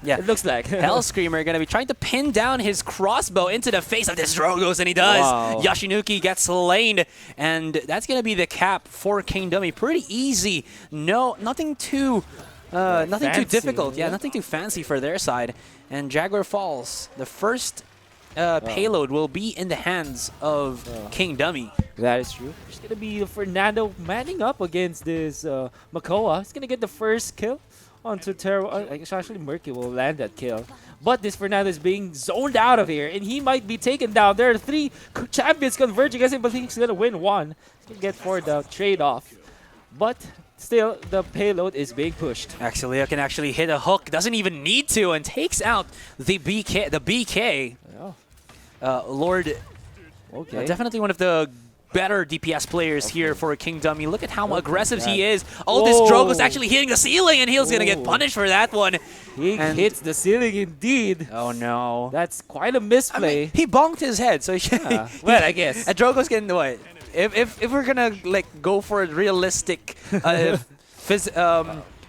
Yeah. It looks like. Helscreamer gonna be trying to pin down his crossbow into the face of this Drogos, and he does. Wow. Yoshinuki gets slain, and that's gonna be the cap for King Dummy. Pretty easy. No, nothing too difficult. Yeah, nothing too fancy for their side. And Jaguar Falls, the first payload will be in the hands of King Dummy. That is true. There's going to be Fernando manning up against this Makoa. He's going to get the first kill onto Terroir. Actually, Murkyy will land that kill. But this Fernando is being zoned out of here, and he might be taken down. There are 3 champions converging against him, but he's going to win 1. He's going to get for the trade-off. But still, the payload is being pushed. Axellia can actually hit a hook, doesn't even need to, and takes out the BK. Lord, definitely one of the better DPS players here for King Dummy. Look at how aggressive he is. Oh, this Drogo's actually hitting the ceiling, and he's going to get punished for that one. He hits the ceiling indeed. Oh, no. That's quite a misplay. I mean, he bonked his head, so he well, I guess. And Drogo's getting what? if we're gonna like go for a realistic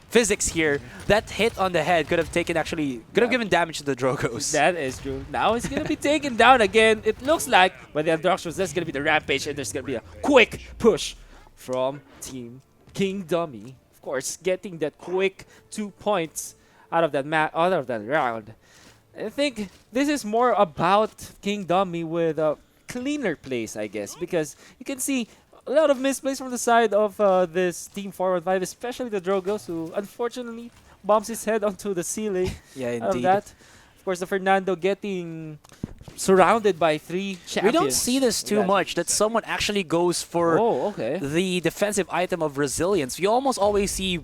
physics here, that hit on the head could have given damage to the Drogos. That is true. Now he's gonna be taken down again. It looks like by the instructions, there's gonna be the rampage, and there's gonna be a quick push from Team King Dummy. Of course, getting that quick 2 points out of that round. I think this is more about King Dummy with cleaner plays, I guess, because you can see a lot of misplays from the side of this Team 415, especially the Drogos, who unfortunately bumps his head onto the ceiling. Yeah, Out of indeed. that. Of course, the Fernando getting surrounded by 3 champions. We don't see this too much, that someone actually goes for the defensive item of resilience. You almost always see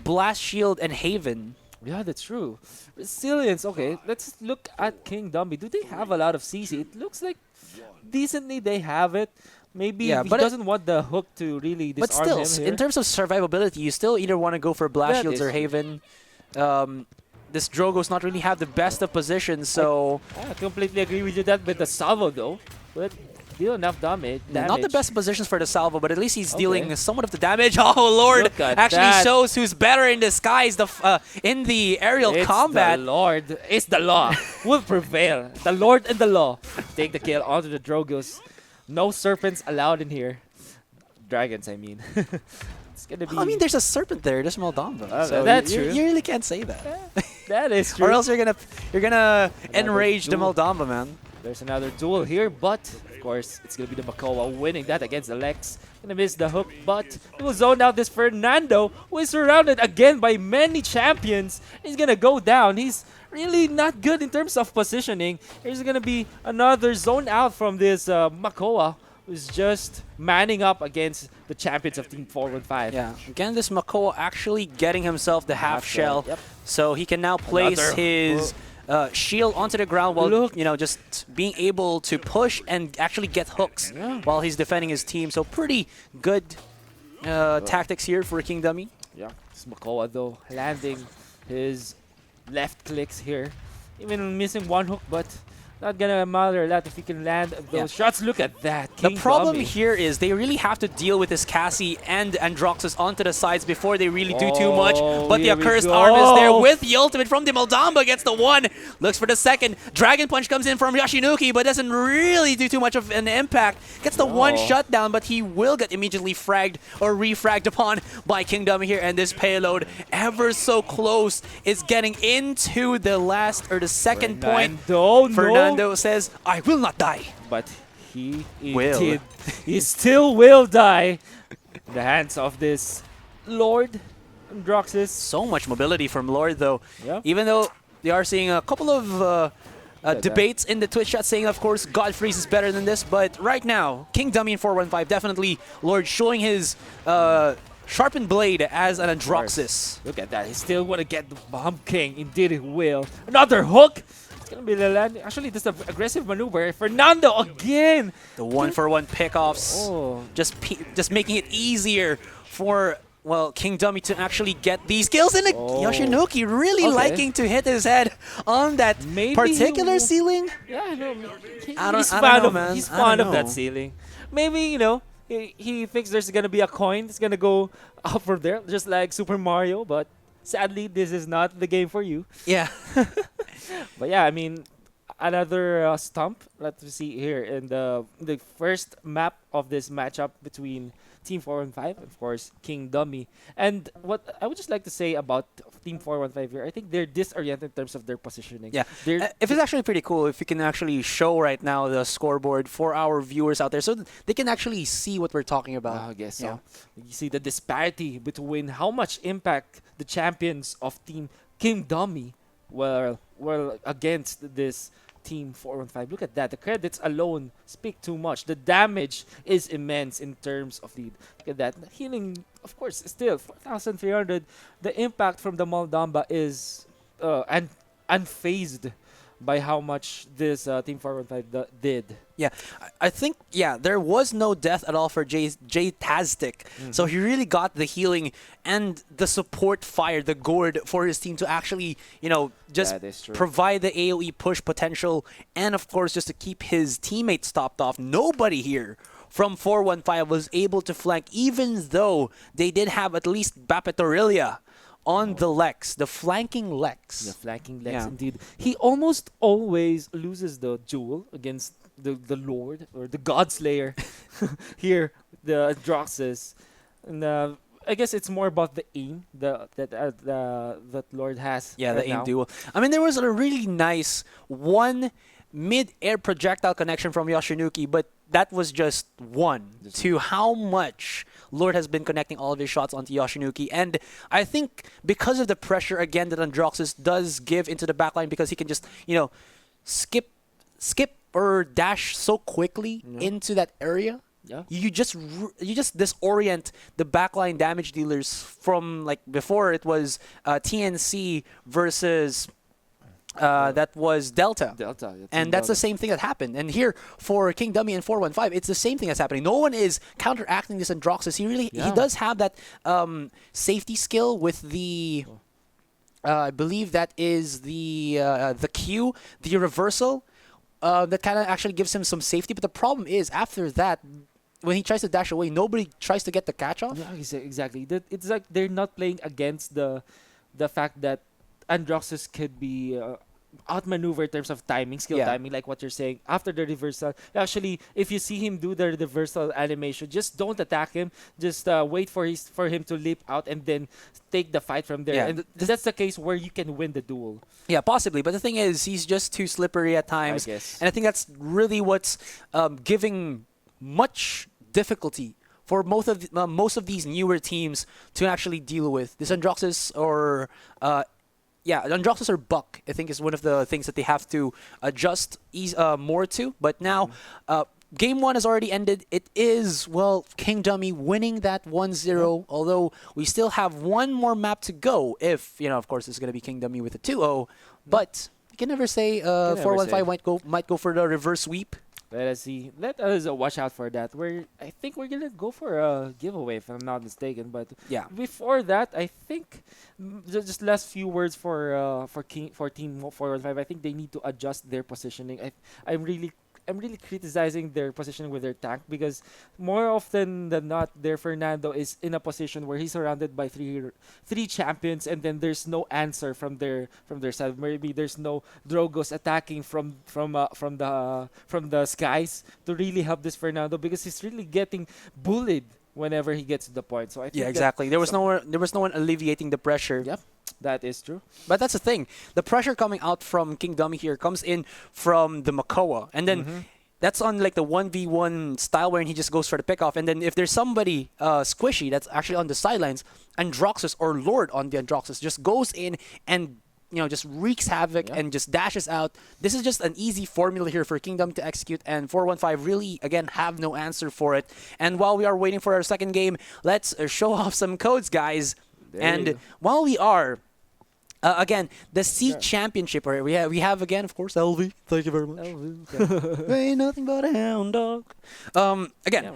Blast Shield and Haven. Yeah, that's true. Resilience, okay. Let's look at King Dummy. Do they have a lot of CC? It looks like decently they have it. Maybe he doesn't want the hook to really disarm him. But still, in terms of survivability, you still either want to go for Blast Shields or Haven. This Drogo's not really have the best of positions, so... I completely agree with you that with the salvo though. But deal enough damage. Not the best positions for the salvo, but at least he's dealing somewhat of the damage. Oh Lord! Actually shows who's better in disguise in the aerial combat. The Lord. It's the law. Will prevail. The Lord and the law. Take the kill onto the Drogos. No serpents allowed in here. Dragons, I mean. It's gonna be... I mean, there's a serpent there. There's Moldamba. So that's true. You really can't say that. That is true. Or else you're gonna enrage the Moldamba, man. There's another duel here, but of course it's gonna be the Makoa winning that against the Lex. Gonna miss the hook, but he will zone out this Fernando, who is surrounded again by many champions. He's gonna go down. He's really not good in terms of positioning. There's gonna be another zone out from this Makoa, who's just manning up against the champions of Team 415. Yeah, again, this Makoa actually getting himself the half shell, so he can now place his shield onto the ground while just being able to push and actually get hooks while he's defending his team. So pretty good tactics here for King Dummy. Yeah, this Makoa though landing his left clicks here, even missing one hook, but not gonna matter a lot if he can land those shots. Look at that. King the problem Dummy. here is they really have to deal with this Cassie and Androxus onto the sides before they really do too much. But the accursed arm is there with the ultimate from the Moldamba. Gets the one. Looks for the second. Dragon Punch comes in from Yoshinuki, but doesn't really do too much of an impact. Gets the one shutdown, but he will get immediately fragged or refragged upon by King Dummy here. And this payload, ever so close, is getting into the last or the second point. Fernando says, "I will not die." But he will. He still will die in the hands of this Lord Androxus. So much mobility from Lord, though. Yeah. Even though they are seeing a couple of debates in the Twitch chat saying, of course, GODFRYZZ is better than this. But right now, King Dummy in 415, definitely Lord showing his sharpened blade as an Androxus. Look at that. He still want to get the Bomb King. Indeed, he will. Another hook. It's going to be the land. Actually, this is an aggressive maneuver. Fernando again. The one-for-one pickoffs. Just making it easier for, well, King Dummy to actually get these kills. And Yoshinuki really liking to hit his head on that particular ceiling. Yeah, no, he's fond of that ceiling. Maybe, he thinks there's going to be a coin. It's going to go up from there, just like Super Mario. But sadly, this is not the game for you. Yeah. But yeah, I mean, another stump. Let's see here in the first map of this matchup between Team 415, of course, King Dummy. And what I would just like to say about Team 415 here, I think they're disoriented in terms of their positioning. Yeah, if it's actually pretty cool if you can actually show right now the scoreboard for our viewers out there so that they can actually see what we're talking about. I guess so. You see the disparity between how much impact the champions of Team King Dummy were against this Team 415. Look at that. The credits alone speak too much. The damage is immense in terms of lead. Look at that. Healing, of course, still 4,300. The impact from the Moldamba is unfazed by how much this Team 415 did. Yeah, I think, there was no death at all for JayTaztic. So he really got the healing and the support fire, the gourd for his team to actually, just provide the AoE push potential and, of course, just to keep his teammates topped off. Nobody here from 415 was able to flank, even though they did have at least Bapettorilla on the Lex, the flanking Lex. The flanking Lex, indeed. He almost always loses the duel against the Lord or the God Slayer here, the Androxus. And I guess it's more about the aim that Lord has. Yeah, right the aim now. duel. I mean, there was a really nice one mid-air projectile connection from Yoshinuki, but that was just one to how much Lord has been connecting all of his shots onto Yoshinuki. And I think because of the pressure, again, that Androxus does give into the backline, because he can just, skip or dash so quickly into that area. Yeah. You just disorient the backline damage dealers from, like, before it was TNC versus that was Delta. And that's the same thing that happened. And here for King Dummy and 415, it's the same thing that's happening. No one is counteracting this Androxus. He does have that safety skill with the I believe that is the Q, the reversal. That kind of actually gives him some safety. But the problem is, after that, when he tries to dash away, nobody tries to get the catch-off. Yeah, exactly. It's like they're not playing against the fact that Androxus could be outmaneuvered in terms of timing, skill timing, like what you're saying. After the reversal, actually, if you see him do the reversal animation, just don't attack him. Just wait for him to leap out and then take the fight from there. Yeah. And that's the case where you can win the duel. Yeah, possibly. But the thing is, he's just too slippery at times. I guess. And I think that's really what's giving much difficulty for most of these newer teams to actually deal with. This Androxus or Androxus or Buck, I think, is one of the things that they have to adjust more to. But now, Game 1 has already ended. It is, King Dummy winning that 1-0, although we still have one more map to go if, of course, it's going to be King Dummy with a 2-0. But you can never say 415 might go for the reverse sweep. Let us see. Let us watch out for that. I think we're gonna go for a giveaway, if I'm not mistaken. But before that, I think just last few words for Team 415. I think they need to adjust their positioning. I'm really criticizing their positioning with their tank, because more often than not, their Fernando is in a position where he's surrounded by three champions, and then there's no answer from their side. Maybe there's no Drogos attacking from the skies to really help this Fernando, because he's really getting bullied whenever he gets to the point. So I think exactly. There was no one alleviating the pressure. Yep. That is true. But that's the thing. The pressure coming out from King Dummy here comes in from the Makoa. And then that's on like the 1v1 style wherein he just goes for the pick-off. And then if there's somebody squishy that's actually on the sidelines, Androxus or Lord on the Androxus just goes in and just wreaks havoc and just dashes out. This is just an easy formula here for Kingdom to execute, and 415 really, again, have no answer for it. And while we are waiting for our second game, let's show off some codes, guys. And while we are, again, the C Championship, we have again, of course, LV. Thank you very much. LV. Ain't nothing but a hound dog. Again,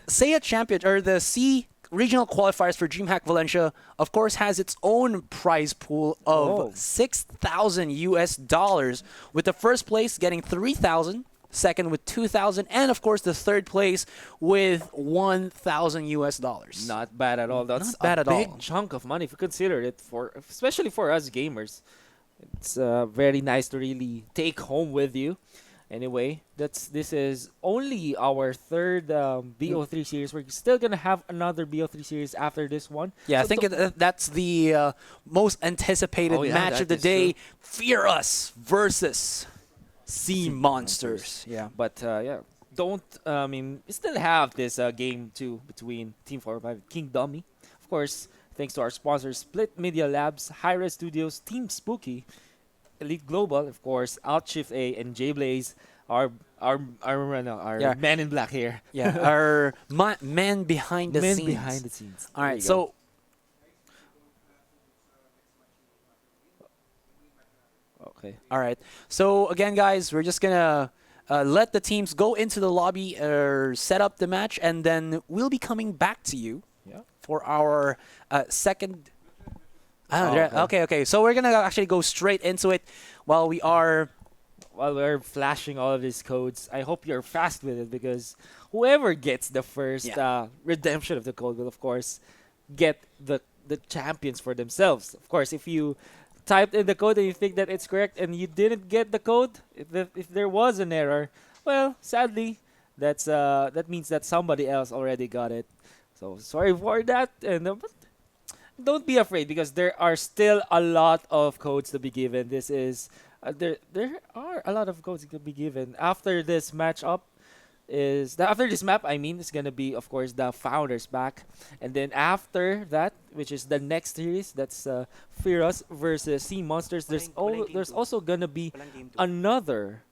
say a champion, or the C Regional Qualifiers for Dreamhack Valencia, of course, has its own prize pool of $6,000 with the first place getting 3,000, second with 2,000, and of course the third place with $1,000. Not bad at all. That's not bad a at big all. chunk of money if you consider it, especially for us gamers. It's very nice to really take home with you. Anyway, this is only our third BO3 series. We're still gonna have another BO3 series after this one. Yeah, so I think that's the most anticipated match of the day. True. Fear Us versus Sea Monsters. Yeah, but don't. We still have this game 2 between Team 415 King Dummy, of course. Thanks to our sponsors, Split Media Labs, Hi-Rez Studios, Team Spooky, Elite Global, of course, Outshift A, and J-Blaze, our man in black here. Yeah, our man behind the scenes. behind the scenes. All right, so okay. All right. So again, guys, we're just gonna let the teams go into the lobby or set up the match, and then we'll be coming back to you for our second. Okay. So we're gonna actually go straight into it while we are while we're flashing all of these codes, I hope you're fast with it, because whoever gets the first redemption of the code will, of course, get the champions for themselves. Of course, if you typed in the code and you think that it's correct and you didn't get the code, if there was an error, well, sadly, that means that somebody else already got it. So sorry for that, and but don't be afraid, because there are still a lot of codes to be given. This is there are a lot of codes to be given after this matchup. After this map, I mean, it's gonna be, of course, the Founders Pack, and then after that, which is the next series, that's FarrellYkw versus Sea Monsters. There's also gonna be another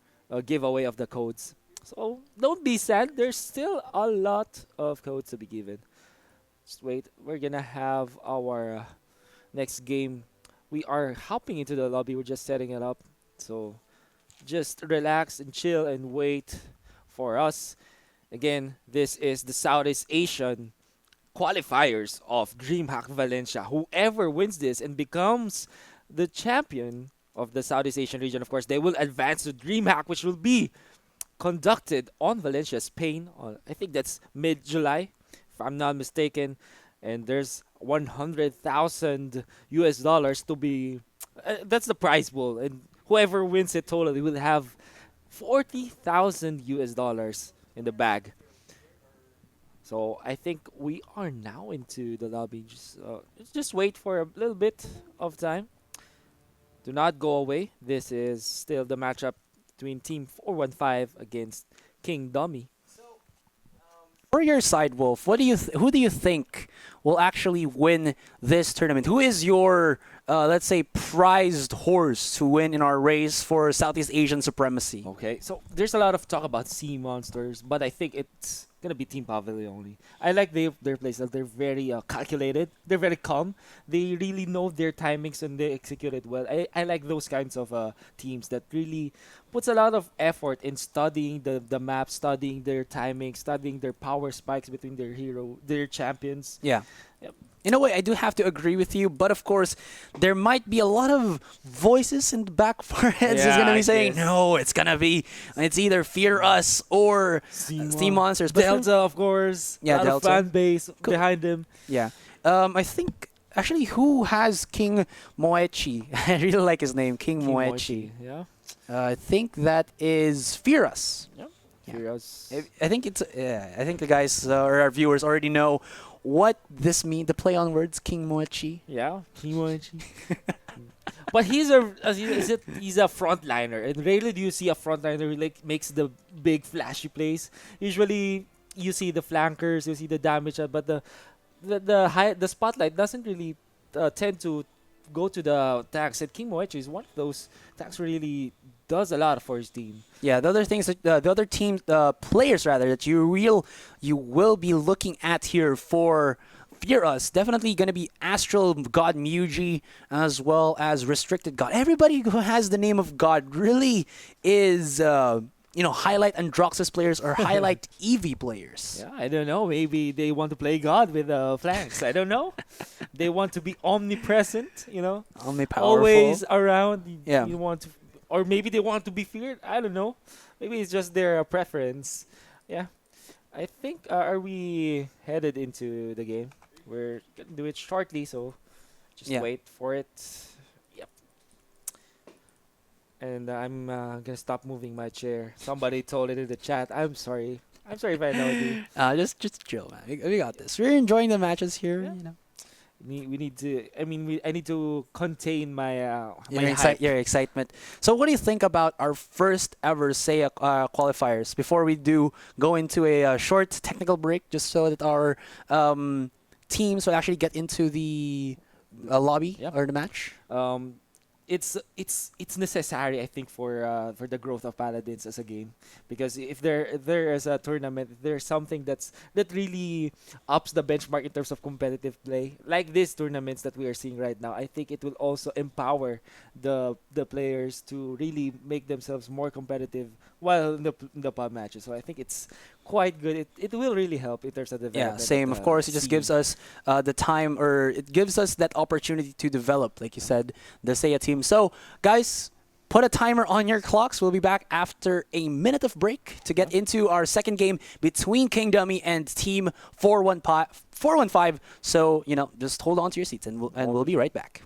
giveaway of the codes. So don't be sad. There's still a lot of codes to be given. Just wait. We're gonna have our next game. We are hopping into the lobby. We're just setting it up. So just relax and chill and wait for us. Again, this is the Southeast Asian qualifiers of Dreamhack Valencia. Whoever wins this and becomes the champion of the Southeast Asian region, of course, they will advance to Dreamhack, which will be conducted on Valencia, Spain. I think that's mid-July, if I'm not mistaken. And there's 100,000 US dollars to be. That's the prize pool, and whoever wins it totally will have 40,000 US dollars in the bag. So I think we are now into the lobby. Just wait for a little bit of time. Do not go away. This is still the matchup between Team 415 against King Dummy. For your side, Wolf, who do you think will actually win this tournament? Who is your, let's say, prized horse to win in our race for Southeast Asian supremacy? Okay, so there's a lot of talk about Sea Monsters, but I think it's gonna be Team Pavallione. I like their playstyle. They're very calculated. They're very calm. They really know their timings and they execute it well. I like those kinds of teams that really puts a lot of effort in studying the map, studying their timing, studying their power spikes between their champions. Yeah. In a way, I do have to agree with you, but of course, there might be a lot of voices in the back of our heads is going to be saying, no, it's either Fear Us or Sea Monsters. But Delta, of course. Yeah, a lot Delta. of fan base behind him. Yeah. I think, actually, who has King Moechi? I really like his name, King Moechi. Yeah. I think that is Fear Us. Yeah. Yeah. Fear Us. I think it's. I think the guys or our viewers already know what this means. The play on words, King Moechi. Yeah, King Moechi. But he's a frontliner, and rarely do you see a frontliner who makes the big flashy plays. Usually, you see the flankers, you see the damage, but the spotlight doesn't really tend to go to the tanks. And King Moechi is one of those tanks who really does a lot for his team. Yeah, the other things that the other team players rather that you will be looking at here for Fear Us, definitely going to be Astral God Murkyy as well as Restricted God. Everybody who has the name of God really is highlight Androxus players or highlight Eevee players. Yeah, I don't know. Maybe they want to play God with flanks. I don't know. They want to be omnipresent, Omnipowerful. Always around. Yeah. You want to, or maybe they want to be feared. I don't know. Maybe it's just their preference. Yeah. I think, are we headed into the game? We're going to do it shortly, so just wait for it. Yep. And I'm going to stop moving my chair. Somebody told it in the chat. I'm sorry. I'm sorry if I know you. Just chill, man. We got this. We're enjoying the matches here, Yeah. We need to. I mean, I need to contain my your excitement. So, what do you think about our first ever qualifiers? Before we do go into a short technical break, just so that our teams will actually get into the lobby or the match. It's necessary, I think, for the growth of Paladins as a game, because if there is a tournament, there's something that really ups the benchmark in terms of competitive play, like these tournaments that we are seeing right now. I think it will also empower the players to really make themselves more competitive while in the pub matches. So I think it's quite good. It will really help in terms of development. Yeah, same. Of course, it just gives us the time, or it gives us that opportunity to develop, like you said, the Seiya team. So, guys, put a timer on your clocks. We'll be back after a minute of break to get into our second game between King Dummy and Team 415. So, you know, just hold on to your seats and we'll be right back.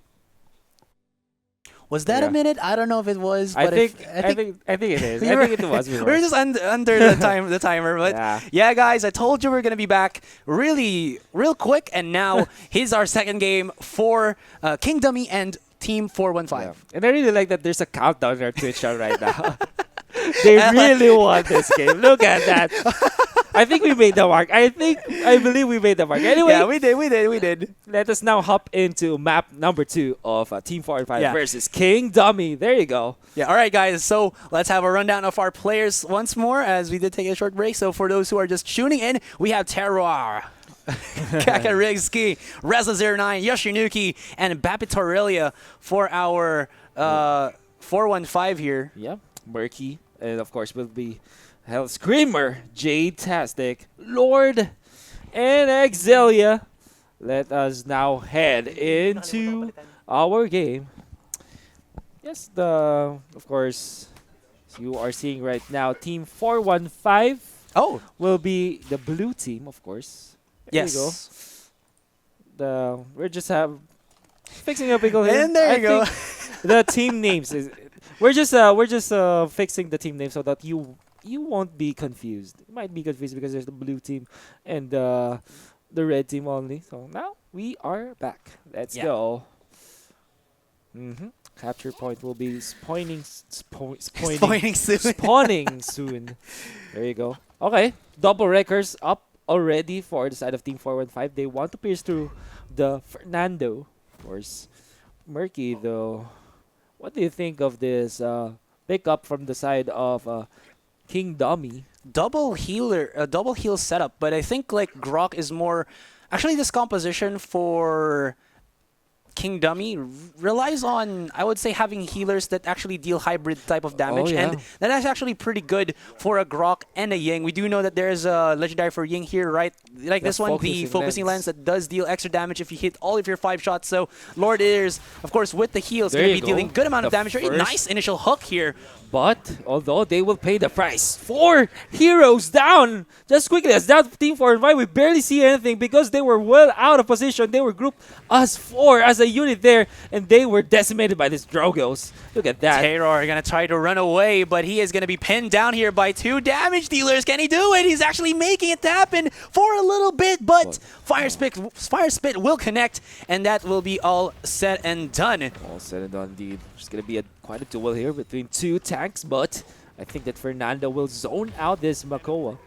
Was that a minute? I don't know if it was. But I think it is. I think it was. We were just under the timer. But yeah, guys, I told you we're gonna be back real quick. And now here's our second game for King Dummy and Team 415. Yeah. And I really like that there's a countdown on our Twitch chat right now. They really want this game. Look at that. I think we made the mark. I believe we made the mark. Anyway, yeah, we did. Let us now hop into map number 2 of Team 415 versus King Dummy. There you go. Yeah, all right, guys. So let's have a rundown of our players once more as we did take a short break. So for those who are just tuning in, we have Terroir, cacarizki, Reza09, Yoshinuki, and Bapettorilla for our 415 here. Yeah, Murkyy, and of course will be Helscreamer, JayTaztic, Lord, and Axellia. Let us now head into our game. Yes, of course, as you are seeing right now, Team 415 will be the blue team, of course. There you go. We're just fixing a pickle here. And there you go. The team names we're just fixing the team name so that you won't be confused. You might be confused because there's the blue team and the red team only. So now we are back. Let's go. Capture point will be spawning soon. There you go. Okay, double wreckers up already for the side of Team 415. They want to pierce through the Fernando. Of course, Murkyy though. What do you think of this pickup from the side of King Dummy? Double heal setup, but I think like Grok is more. Actually, this composition for King Dummy relies on, I would say, having healers that actually deal hybrid type of damage, and that is actually pretty good for a Grok and a Ying. We do know that there is a legendary for Ying here, right? Like this one, the focusing lens that does deal extra damage if you hit all of your 5 shots. So Lord is, of course, with the heals, going to be dealing good amount of damage. Nice initial hook here. But although they will pay the price, 4 heroes down. Just quickly, as that Team 415, we barely see anything because they were well out of position. They were grouped as 4 as a unit there, and they were decimated by these Drogos. Look at that. Terroir going to try to run away, but he is going to be pinned down here by 2 damage dealers. Can he do it? He's actually making it happen for a little bit, but Fire Spit will connect, and that will be all said and done. All said and done, indeed. There's going to be quite a duel here between 2 tanks, but I think that Fernando will zone out this Makoa.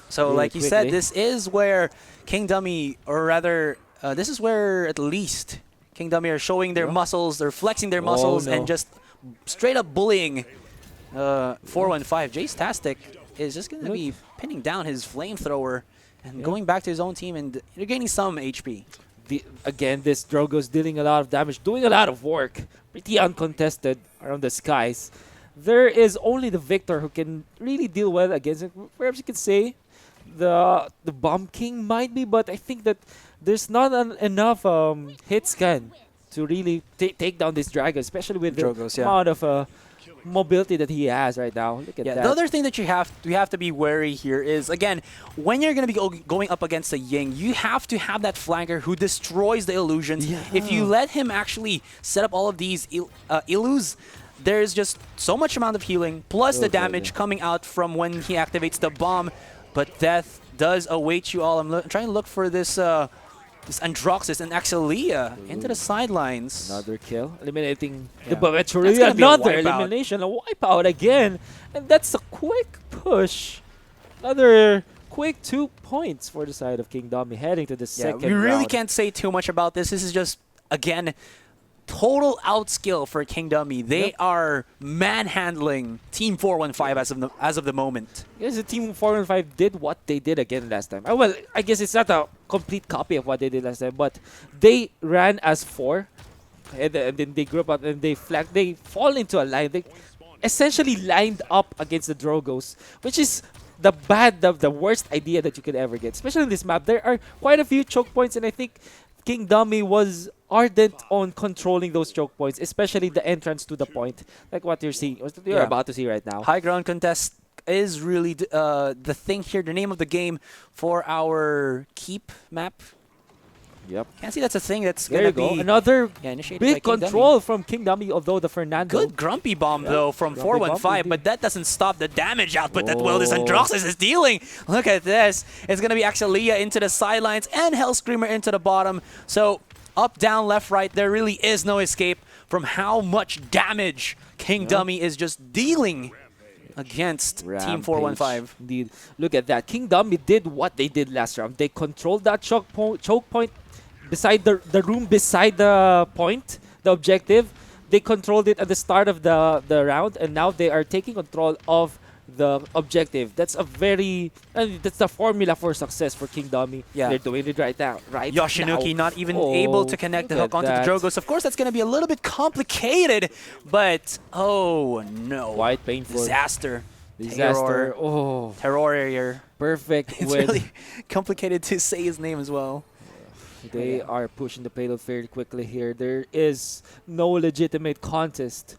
So like you said, this is where King Dummy, or rather, this is where at least King Dummy are showing their muscles, they're flexing their muscles, and just straight up bullying 415. JayTaztic is just going to be pinning down his flamethrower and going back to his own team, and you're gaining some HP. Again, this Drogo's dealing a lot of damage, doing a lot of work, pretty uncontested around the skies. There is only the Victor who can really deal well against it. Perhaps you could say the Bomb King might be, but I think that there's not enough hit scan to really take down this dragon, especially with Drogos, the amount of mobility that he has right now. Look at that. The other thing that we have to be wary here is, again, when you're going to be going up against a Ying, you have to have that flanker who destroys the illusions. If you let him actually set up all of these illus, there's just so much amount of healing, plus the damage coming out from when he activates the bomb. But death does await you all. I'm trying to look for this this Androxus and Axellia into the sidelines. Another kill, eliminating the Bapettorilla. Another elimination, a wipeout again. And that's a quick push. Another quick 2 points for the side of King Dummy heading to the second round. We really can't say too much about this. This is just, again, total outskill for King Dummy. They are manhandling Team 415 as of the moment. Yes, the Team 415 did what they did again last time. Well, I guess it's not a complete copy of what they did last time, but they ran as 4, and then they group up and they fall into a line. They essentially lined up against the Drogos, which is the worst idea that you could ever get. Especially in this map, there are quite a few choke points, and I think King Dummy was ardent on controlling those choke points, especially the entrance to the point, like what you're seeing, what you're about to see right now. High ground contest is really the thing here, the name of the game for our keep map. Yep. Can't see that's a thing that's There going to you go. be Another initiated by big King control Dummy. from King Dummy, although the Fernando. Good grumpy bomb though from Grumpy 415, bomb, but that doesn't stop the damage output that Wildis Oh. Androxys is dealing. Look at this. It's going to be Axellia into the sidelines and Helscreamer into the bottom. So up, down, left, right, there really is no escape from how much damage King Dummy is just dealing against Team 415. Indeed. Look at that. King Dummy did what they did last round. They controlled that choke point beside the room beside the point, the objective. They controlled it at the start of the round, and now they are taking control of the objective. That's a very that's the formula for success for King Dummy. Yeah. They're doing it right now. Yoshinuki not even able to connect the hook onto the Drogos. Of course, that's going to be a little bit complicated, but oh no. Quite painful. Disaster. Disaster. Oh. Terroir. Perfect. It's really complicated to say his name as well. They are pushing the payload fairly quickly here. There is no legitimate contest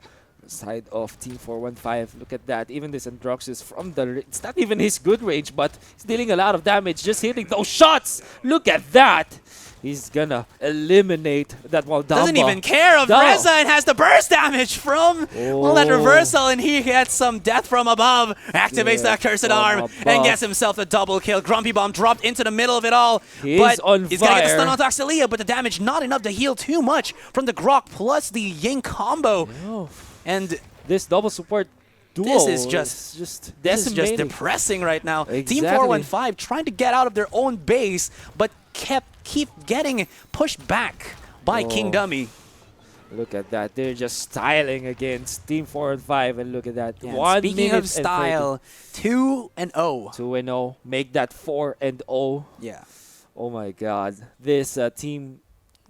side of Team 415. Look at that. Even this Androxys from the... It's not even his good range, but he's dealing a lot of damage just hitting those shots. Look at that. He's gonna eliminate that Waldamba. Doesn't even care of Reza and has the burst damage from well, that reversal, and he gets some death from above. Activates that cursed arm and gets himself a double kill. Grumpy Bomb dropped into the middle of it all. He's on he's fire. gonna get the stun onto Axellia, but the damage not enough to heal too much from the Grok plus the Ying combo. And this double support duo this is just decimating. depressing right now. Exactly. Team 415 trying to get out of their own base, but keep getting pushed back by King Dummy. Look at that. They're just styling against Team 415, and look at that. Yeah, 1 speaking minute of style, 2-0. 2-0. Make that 4-0. Yeah. Oh my God. This team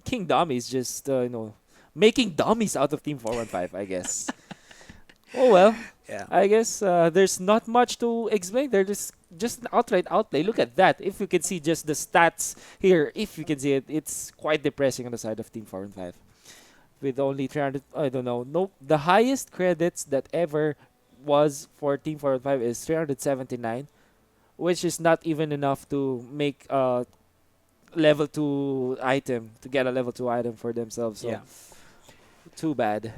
King Dummy is just making dummies out of Team 415, I guess. Oh well. Yeah. I guess there's not much to explain. They're just an outright outplay. Look at that. If you can see just the stats here, if you can see it, it's quite depressing on the side of Team 415. With only 300, I don't know. No, the highest credits that ever was for Team 415 is 379, which is not even enough to make a level 2 item, to get a level 2 item for themselves. So Yeah. Too bad.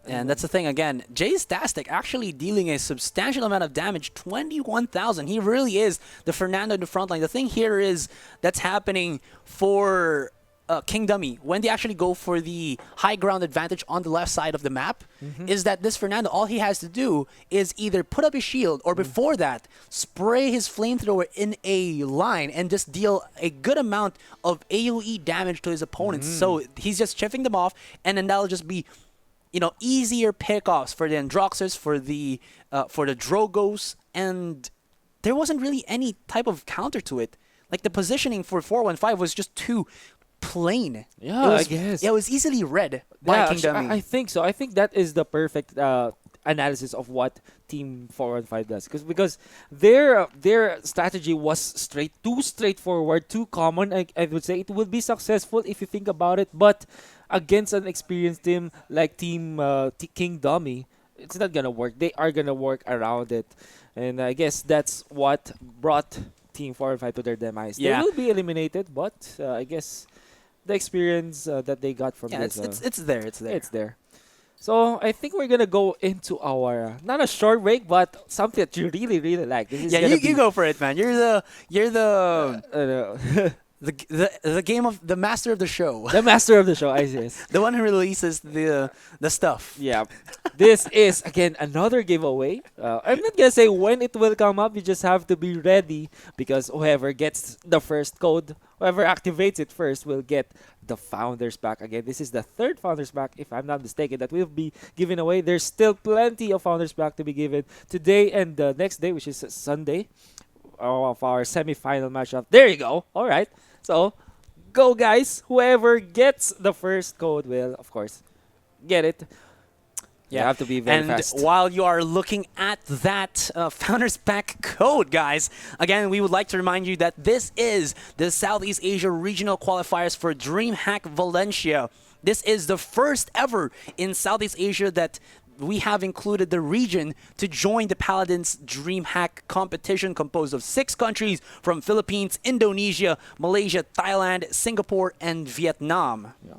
And that's the thing again. JayTaztic actually dealing a substantial amount of damage, 21,000. He really is the Fernando in the front line. The thing here is that's happening for King Dummy when they actually go for the high ground advantage on the left side of the map. Is that this Fernando, all he has to do is either put up his shield or before that spray his flamethrower in a line and just deal a good amount of AoE damage to his opponents. So he's just chipping them off, and then that'll just be easier pickoffs for the Androxys, for the Drogos, and there wasn't really any type of counter to it. Like the positioning for 415 was just too plain. Yeah, I guess. It was easily read by King Dummy. I think so. I think that is the perfect analysis of what Team 415 does, because their strategy was too straightforward, too common. I would say it would be successful if you think about it, but against an experienced team like Team King Dummy, it's not gonna work. They are gonna work around it, and I guess that's what brought Team 415 to their demise. Yeah. They will be eliminated, but I guess the experience that they got from this, it's there. It's there. it's there. So I think we're gonna go into our not a short break, but something that you really really like. This is Yeah, gonna you go for it, man. You're the game of the master of the show. the master of the show, I guess. The one who releases the stuff. Yeah, this is again another giveaway. I'm not gonna say when it will come up. You just have to be ready, because whoever gets the first code, whoever activates it first, will get the Founders Pack. Again, this is the third Founders Pack, if I'm not mistaken, that will be given away. There's still plenty of Founders Pack to be given today and the next day, which is Sunday, of our semi-final matchup. There you go. All right. So, go guys. Whoever gets the first code will, of course, get it. You have to be very fast. And while you are looking at that Founders Pack code, guys, again, we would like to remind you that this is the Southeast Asia Regional Qualifiers for Dreamhack Valencia. This is the first ever in Southeast Asia that we have included the region to join the Paladins Dreamhack competition, composed of 6 countries from Philippines, Indonesia, Malaysia, Thailand, Singapore, and Vietnam. Yeah.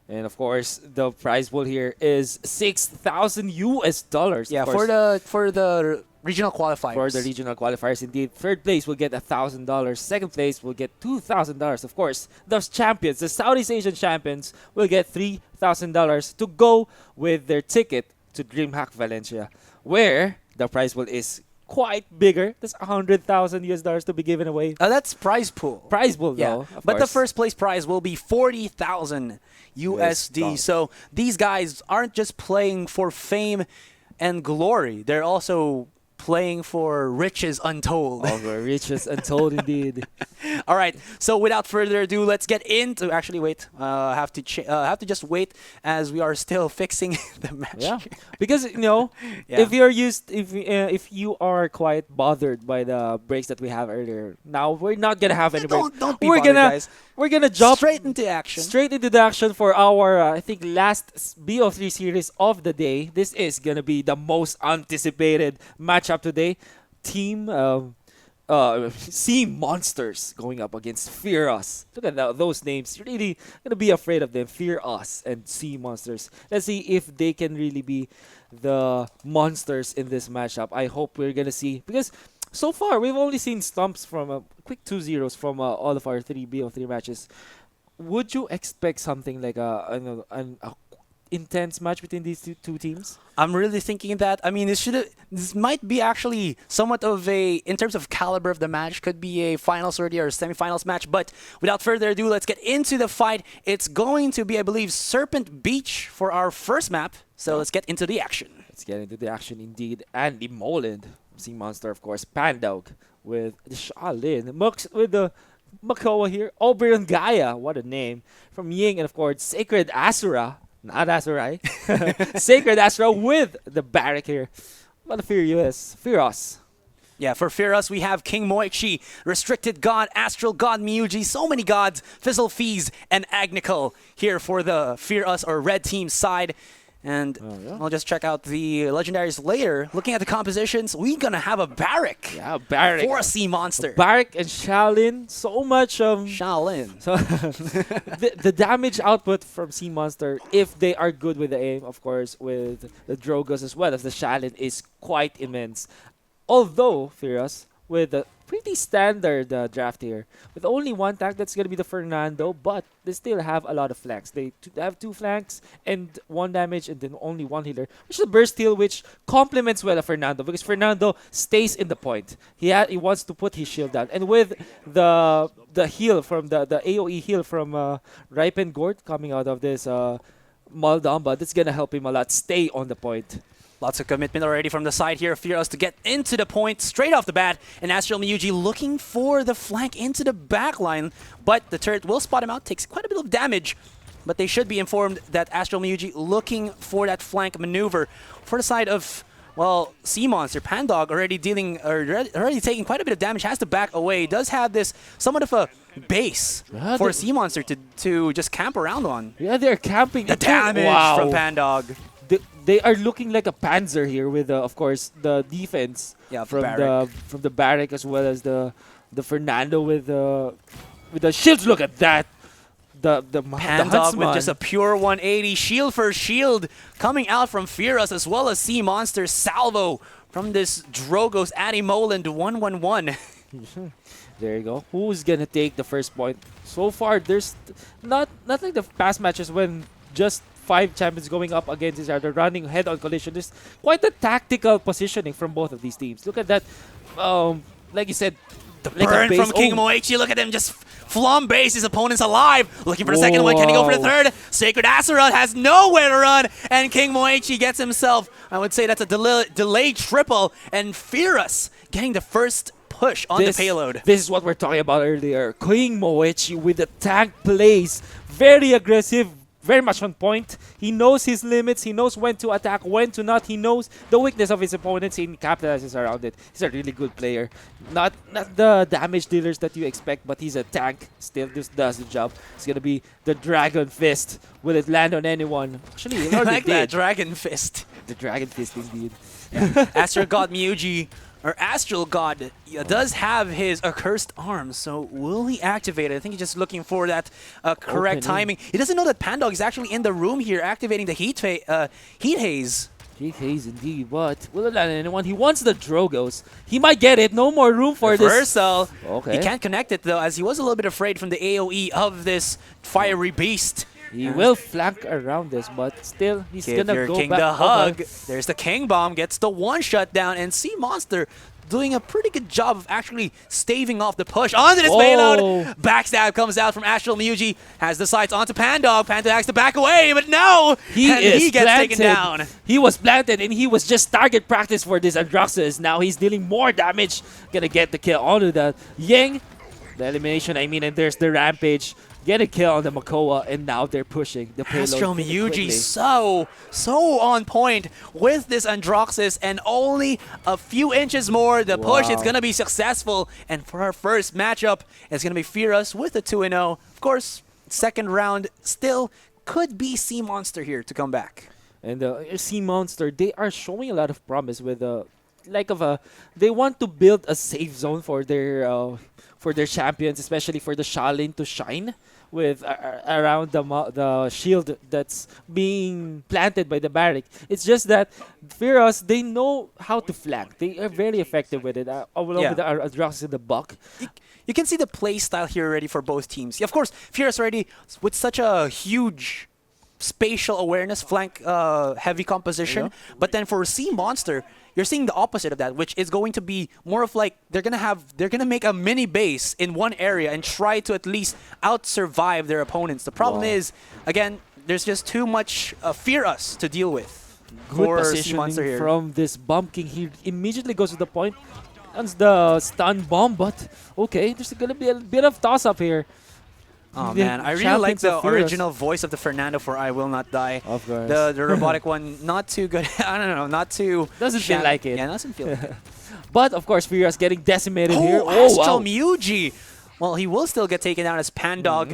And of course, the prize pool here is $6,000 US. Yeah, for the regional qualifiers. For the regional qualifiers, indeed. Third place will get $1,000. Second place will get $2,000. Of course, those champions, the Southeast Asian champions, will get $3,000 to go with their ticket to Dreamhack Valencia, where the prize pool is quite bigger. That's $100,000 US to be given away. That's prize pool. Prize pool, yeah. though. But the first place prize will be 40,000 USD. So these guys aren't just playing for fame and glory. They're also playing for riches untold. Oh, riches untold indeed. All right. So without further ado, let's get into. Actually, wait. Have to just wait as we are still fixing the match. Yeah, because if you're if you are quite bothered by the breaks that we have earlier, now we're not gonna have any breaks. Don't be bothered, guys. We're gonna jump straight into action. Straight into the action for our I think last BO3 series of the day. This is gonna be the most anticipated matchup today. Team Sea Monsters going up against Fear Us. Look at those names. You're really gonna be afraid of them. Fear Us and Sea Monsters. Let's see if they can really be the monsters in this matchup. I hope we're gonna see, because so far we've only seen stumps from quick 2-0s from all of our 3 BO3 matches. Would you expect something like an intense match between these two teams? I'm really thinking that. I mean, this might be actually somewhat of a, in terms of caliber of the match, could be a finals already or a semifinals match. But without further ado, let's get into the fight. It's going to be, I believe, Serpent Beach for our first map. So let's get into the action. Let's get into the action indeed. Andy Moland, Sea Monster, of course. Pandog with the Shaolin. Mux with the Makoa here. Oberon Gaia, what a name. From Ying, and of course, Sacred Asura. Not Asurai. Sacred Asura with the Barrack here. What a Fear US. Fear Us. Yeah, for Fear Us, we have King Moichi, Restricted God, Astral God Miyuji, so many gods, Fizzle Fees, and Agnical here for the Fear Us or Red Team side. And I'll just check out the legendaries later. Looking at the compositions, we're going to have a Barrack. Yeah, Barrack. For a Sea Monster. Barrack and Shaolin. So much. Shaolin. So the damage output from Sea Monster, if they are good with the aim, of course, with the Drogos as well as the Shaolin, is quite immense. Although, Fear Us, with a pretty standard draft here, with only one tank, that's going to be the Fernando, but they still have a lot of flanks. They have 2 flanks and 1 damage and then only 1 healer, which is a burst heal, which complements well a Fernando, because Fernando stays in the point. He wants to put his shield down. And with the heal from the AoE heal from Ripened Gourd coming out of this Maldamba, that's going to help him a lot stay on the point. Lots of commitment already from the side here. Fear Us to get into the point straight off the bat. And Astral Miyuji looking for the flank into the back line. But the turret will spot him out. Takes quite a bit of damage. But they should be informed that Astral Miyuji looking for that flank maneuver. For the side of, well, Sea Monster, Pandog already taking quite a bit of damage. Has to back away. Does have this somewhat of a base for Sea Monster to just camp around on. Yeah, they're camping. The damage from Pandog. They are looking like a Panzer here with, of course, the defense from the Barrack, as well as the Fernando with the shields. Look at that. The Pandog with just a pure 180. Shield for shield coming out from Fear Us, as well as Sea Monster salvo from this Drogos Adimoland 111. There you go. Who's going to take the first point? So far, there's not like the past matches when just 5 champions going up against each other, running head-on collision. There's quite a tactical positioning from both of these teams. Look at that. Like you said, the burn from King Moichi. Look at him just flambe his opponents alive. Looking for the second one. Can he go for the third? Sacred Asura has nowhere to run. And King Moichi gets himself, I would say that's a delayed triple. And Fear Us getting the first push on the payload. This is what we're talking about earlier. King Moichi with the tank plays. Very aggressive. very much on point. He knows his limits. He knows when to attack, when to not. He knows the weakness of his opponents and capitalizes around it. He's a really good player. Not the damage dealers that you expect, but he's a tank. Still just does the job. It's going to be the Dragon Fist. Will it land on anyone? Actually, it I already like that did. Dragon Fist. The Dragon Fist indeed. Astral God Miyuji, or Astral God, does have his accursed arm, so will he activate it? I think he's just looking for that correct timing. He doesn't know that Pandog is actually in the room here activating the Heat Haze. Heat Haze indeed, but will it land on anyone? He wants the Drogos. He might get it. No more room for this. Reversal. Okay. He can't connect it though, as he was a little bit afraid from the AoE of this fiery beast. He will flank around this, but still, he's Give gonna your go king back the hug. over. There's the King Bomb, gets the one shut down, and Sea Monster doing a pretty good job of actually staving off the push onto this payload. Backstab comes out from Astral Miyuji, has the sights onto Pandog. Pandog has to back away, but no! He gets planted. taken down. He was planted, and he was just target practice for this Androxus. Now he's dealing more damage. Gonna get the kill onto the Yang. The elimination, I mean, and there's the Rampage. Get a kill on the Makoa, and now they're pushing the payload. Astral Miyuji quickly. so on point with this Androxus, and only a few inches more. The push is going to be successful, and for our first matchup, it's going to be FarrellYkw with a 2-0. Of course, second round still could be Sea Monster here to come back. And Sea Monster, they are showing a lot of promise with they want to build a safe zone for their champions, especially for the Shaolin to shine with around the shield that's being planted by the Barrack. It's just that FarrellYkw, they know how to flank. They are very effective with it, along with the Androxus in the buck. You can see the play style here already for both teams. Of course, FarrellYkw already with such a huge spatial awareness, flank heavy composition. But then for Sea Monster, you're seeing the opposite of that, which is going to be more of like they're gonna make a mini base in one area and try to at least out-survive their opponents. The problem is, again, there's just too much FarrellYkw to deal with. Good Sea Monster positioning here. from this Bomb King. He immediately goes to the point. That's the stun bomb, but okay, there's gonna be a bit of toss-up here. Oh The man, I really like champions of the FarrellYkw. original voice of the Fernando for I Will Not Die. Of course. The robotic one, not too good. I don't know, not too... Doesn't feel like it. Yeah, doesn't feel like it. But of course, FarrellYkw getting decimated here. Oh, Astral wow. Miyuji! Well, he will still get taken down as Pandog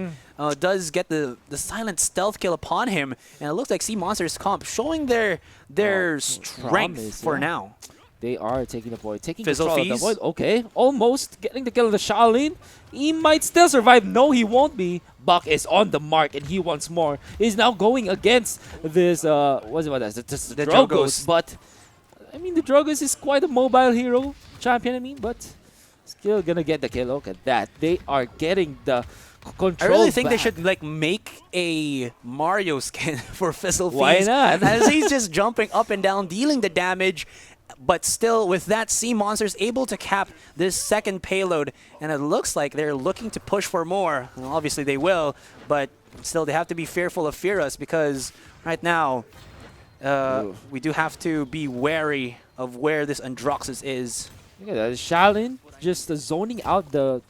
does get the silent stealth kill upon him. And it looks like Sea Monster's comp showing their strength promise, for yeah. now. They are taking the void, taking Fizzle control of the Fees. void. Okay, almost getting the kill of the Shaolin. He might still survive. No, he won't be. Buck is on the mark, and he wants more. He's now going against this, what's it about that? The Drogos. But, I mean, the Drogos is quite a mobile hero champion, I mean, but still gonna get the kill. Look at that. They are getting the control I really think they back. should like make a Mario skin for Fizzle Fees. Why not? As he's just jumping up and down, dealing the damage. But still, with that, Sea Monster's able to cap this second payload, and it looks like they're looking to push for more. Well, obviously, they will, but still, they have to be fearful of FarrellYkw because right now, we do have to be wary of where this Androxus is. Look at that. Shaolin just zoning out the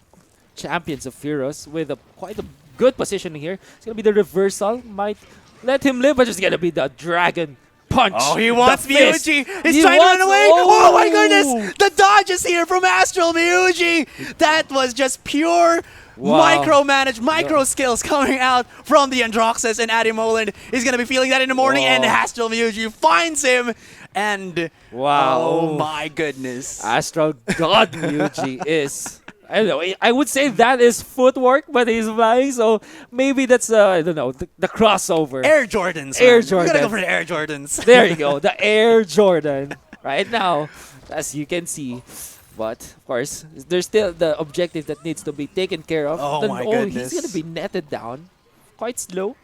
champions of FarrellYkw with quite a good positioning here. It's going to be the reversal. Might let him live, but it's going to be the dragon punch. Oh, he wants the fist. Miyuji. He's trying to run away. Oh my goodness. The dodge is here from Astral Miyuji. That was just pure micro skills coming out from the Androxus, and Adi Moland is going to be feeling that in the morning, and Astral Miyuji finds him. And oh my goodness. Astral God Miyuji is... I don't know. I would say that is footwork, but he's flying, so maybe that's I don't know, the crossover. Air Jordans. Air Man. We gotta go Jordans. for the Air Jordans. There you go, the Air Jordan. Right now, as you can see. But of course, there's still the objective that needs to be taken care of. Oh my goodness. He's gonna be netted down, quite slow.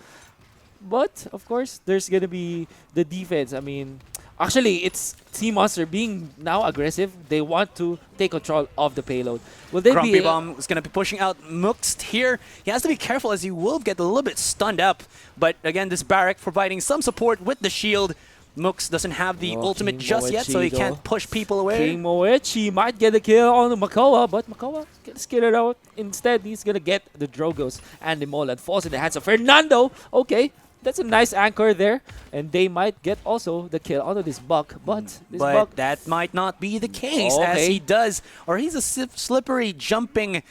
But of course, there's gonna be the defense. I mean, actually, it's Sea Monster being now aggressive. They want to take control of the payload. Will they Grumpy be? Bomb is going to be pushing out Mukst here. He has to be careful as he will get a little bit stunned up. But again, this Barrack providing some support with the shield. Mukst doesn't have the ultimate King just yet, so he Moechi can't push people away. King Moechi might get a kill on Makoa, but Makoa gets skittered out. Instead, he's going to get the Drogos and the Molan. Falls in the hands of Fernando. Okay, that's a nice anchor there, and they might get also the kill onto this Buck, but this But Buck, that might not be the case, as he does, or he's a slippery jumping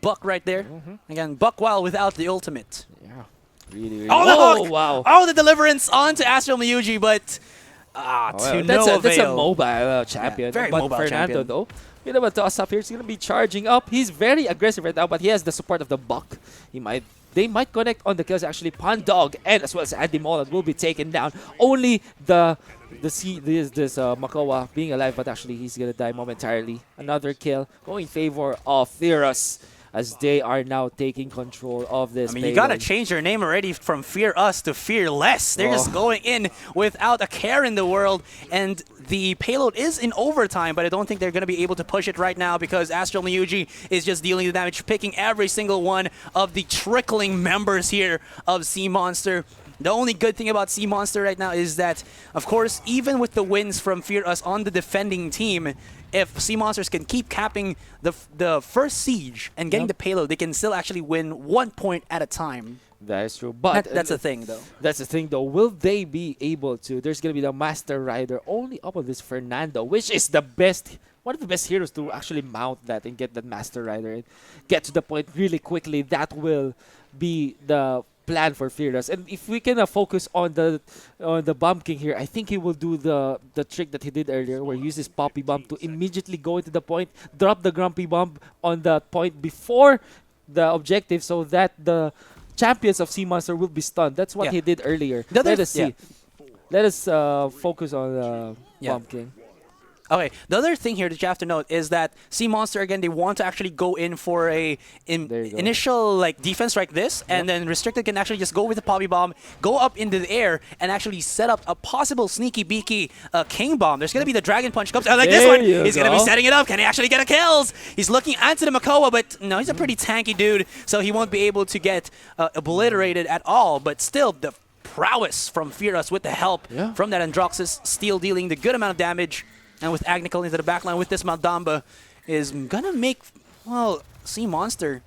Buck right there. Again, Buck Wild without the ultimate. yeah, really. Oh, the hook! Wow! Oh, the deliverance onto AMWN, but to no avail. That's a mobile champion. Very but mobile Fernando, champion. though, you know what, toss up here. He's gonna be charging up. He's very aggressive right now, but he has the support of the Buck. They might connect on the kills. Actually, Pandog and as well as Andy Molan will be taken down. Only this Makoa being alive, but actually he's gonna die momentarily. Another kill going in favor of FarrellYkw, as they are now taking control of this. I mean, you gotta change your name already from Fear Us to Fear Less. They're just going in without a care in the world, and the payload is in overtime, but I don't think they're gonna be able to push it right now because AMWN is just dealing the damage, picking every single one of the trickling members here of Sea Monster. The only good thing about Sea Monster right now is that, of course, even with the wins from Fear Us on the defending team, if Sea Monsters can keep capping the first siege and getting the payload, they can still actually win 1 point at a time. That is true, but that's the thing, though. That's the thing, though. Will they be able to? There's gonna be the Master Rider only up on this Fernando, which is the best, one of the best heroes to actually mount that and get that Master Rider and get to the point really quickly. That will be the plan for FarrellYkw. And if we can focus on the Bomb King here, I think he will do the trick that he did earlier, where he uses Poppy Bomb to immediately go into the point, drop the Grumpy Bomb on the point before the objective, so that the champions of Sea Monster will be stunned. That's what he did earlier. Let us see. Let us focus on Bomb King. Okay, the other thing here that you have to note is that Sea Monster, again, they want to actually go in for a initial defense like this, and then Restricted can actually just go with the Poppy Bomb, go up into the air, and actually set up a possible sneaky beaky King Bomb. There's going to be the Dragon Punch comes out like this one. He's going to be setting it up. Can he actually get a kills? He's looking into the Makoa, but no, he's a pretty tanky dude, so he won't be able to get obliterated at all. But still, the prowess from FarrellYkw with the help from that Androxus, still dealing the good amount of damage. And with Agnical into the backline with this Maldamba is gonna make, well, Sea Monster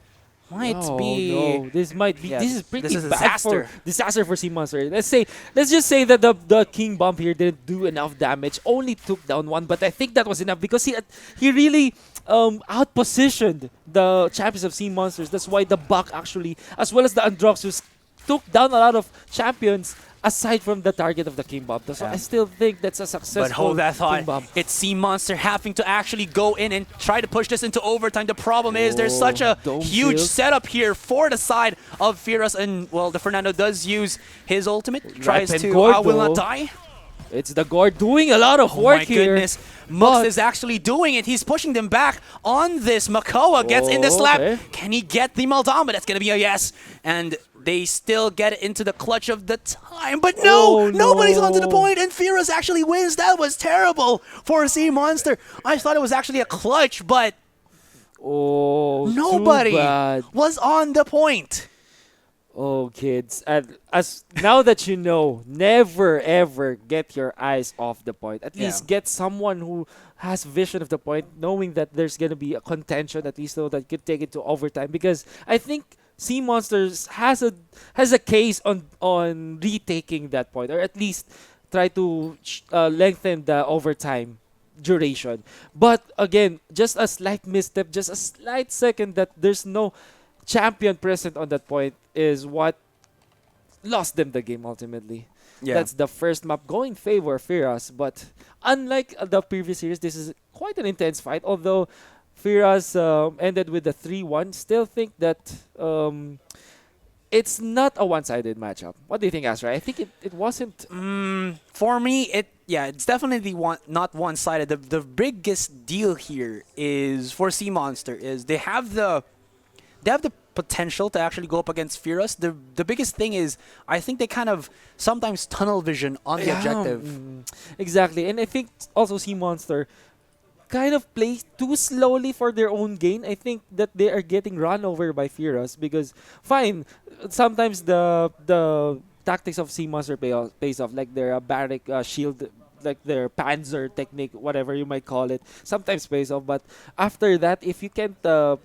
might be. No, this might be. This is pretty this is a bad disaster for Sea Monster. Let's just say that the King Bomb here didn't do enough damage. Only took down one, but I think that was enough because he really outpositioned the champions of Sea Monsters. That's why the Buck actually, as well as the Androxus, took down a lot of champions aside from the target of the King Bomb. So I still think that's a successful But hold that thought. King Bomb. It's Sea Monster having to actually go in and try to push this into overtime. The problem is there's such a huge setup here for the side of FarrellYkw, and well, the Fernando does use his ultimate. Tries to I will not die. It's the Gord doing a lot of work here. Oh my goodness. Mux is actually doing it. He's pushing them back on this. Makoa gets in the slap. Can he get the Maldamba? That's going to be a yes. And they still get it into the clutch of the time. But no, nobody's onto the point, and FarrellYkw actually wins. That was terrible for Sea Monster. I thought it was actually a clutch, but nobody was on the point. Oh, kids. As now that you know, never ever get your eyes off the point. At least get someone who has vision of the point, knowing that there's going to be a contention, at least so that could take it to overtime. Because I think Sea Monsters has a case on retaking that point, or at least try to lengthen the overtime duration. But again, just a slight misstep, just a slight second that there's no champion present on that point is what lost them the game ultimately. That's the first map going favor FarrellYkw, but unlike the previous series, this is quite an intense fight. Although FarrellYkw ended with a 3-1, still think that it's not a one-sided matchup. What do you think, Astra? I think it wasn't. For me, it's definitely not one-sided. The biggest deal here is for Sea Monster is they have the potential to actually go up against FarrellYkw. The biggest thing is I think they kind of sometimes tunnel vision on the objective. Exactly, and I think also Sea Monster kind of plays too slowly for their own gain. I think that they are getting run over by FarrellYkw because fine, sometimes the tactics of Sea Monster pays off, like their barrack shield like their panzer technique, whatever you might call it, sometimes pays off. But after that, if you can't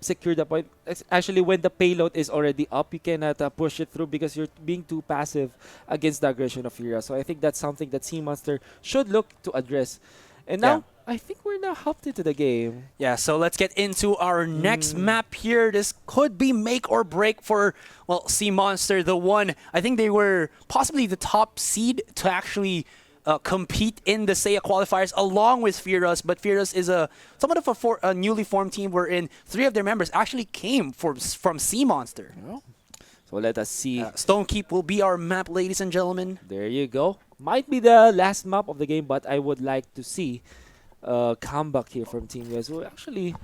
secure the point, actually when the payload is already up, you cannot push it through because you're being too passive against the aggression of Fira. So I think that's something that Sea Monster should look to address. And now, I think we're now hopped into the game. Yeah, so let's get into our next map here. This could be make or break for, well, Sea Monster, the one. I think they were possibly the top seed to actually compete in the SEA qualifiers along with FarrellYkw, but FarrellYkw is somewhat of a newly formed team wherein 3 of their members actually came from Sea Monster. Oh. So let us see. Stonekeep will be our map, ladies and gentlemen. There you go. Might be the last map of the game, but I would like to see comeback here from Team US, who actually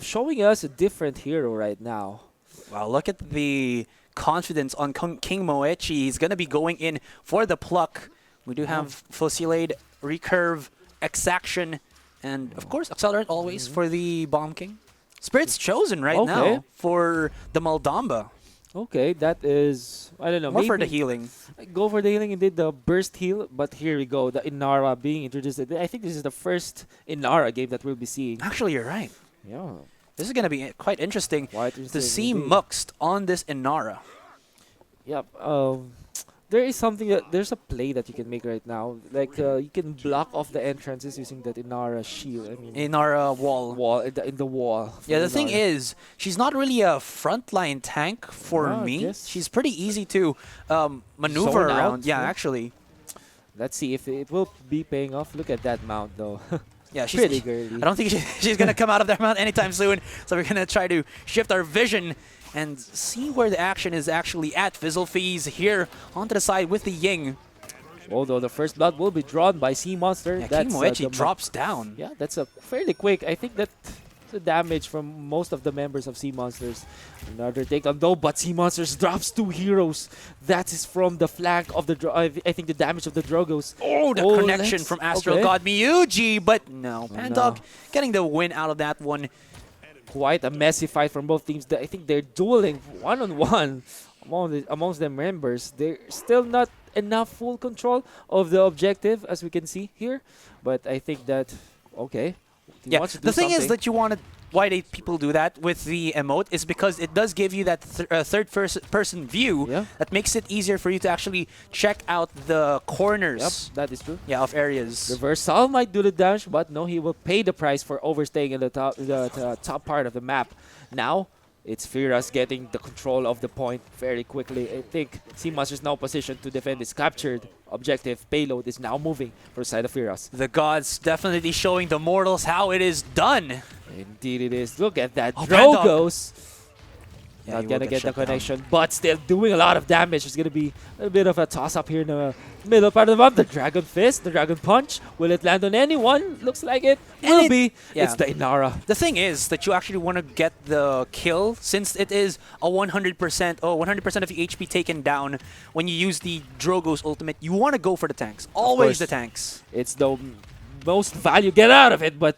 showing us a different hero right now. Wow, look at the confidence on King Moechi. He's going to be going in for the pluck. We do have Fusillade, Recurve, Exaction, and of course Accelerate always for the Bomb King. Spirit's chosen right now for the Maldamba. Okay, that is, I don't know. More for the healing. Go for the healing and did the burst heal, but here we go. The Inara being introduced. I think this is the first Inara game that we'll be seeing. Actually, you're right. Yeah. This is going to be quite interesting to see indeed. Muxed on this Inara. Yep. There is something there's a play that you can make right now. Like you can block off the entrances using that Inara shield. I mean, Inara wall. In the wall. Yeah, the thing is, she's not really a frontline tank for me. She's pretty easy to maneuver around. Yeah, actually. Let's see if it will be paying off. Look at that mount, though. Yeah, she's pretty girly. I don't think she's going to come out of that mount anytime soon. So we're going to try to shift our vision and see where the action is actually at. Fizzlefies here onto the side with the Ying. Although the first blood will be drawn by Sea Monster. Yeah, King Moechi drops down. Yeah, that's a fairly quick. I think that the damage from most of the members of Sea Monsters. Another takedown though, but Sea Monsters drops 2 heroes. That is from the flank of the I think the damage of the Drogos. Oh, the connection from Astral God Miyuji, but no. Pandog getting the win out of that one. Quite a messy fight from both teams. I think they're dueling one-on-one amongst their members. They're still not enough full control of the objective, as we can see here. But I think that, okay. Yeah, the thing is that you wanted, why people do that with the emote is because it does give you that third-person view that makes it easier for you to actually check out the corners. Yep, that is true. Yeah, of areas. Reversal might do the damage, but no, he will pay the price for overstaying in the top part of the map. Now, it's FarrellYkw getting the control of the point very quickly. I think Sea Monster is now positioned to defend his captured objective. Payload is now moving for the side of FarrellYkw. The gods definitely showing the mortals how it is done. Indeed it is. Look at that. Drogos. Yeah, not gonna get the connection, but still doing a lot of damage. There's gonna be a bit of a toss-up here in the middle part of the map. The Dragon Fist, the Dragon Punch. Will it land on anyone? Looks like it will be. Yeah. It's the Inara. The thing is that you actually want to get the kill since it is a 100% of the HP taken down when you use the Drogo's ultimate. You want to go for the tanks. Always the tanks. It's the most value get out of it, but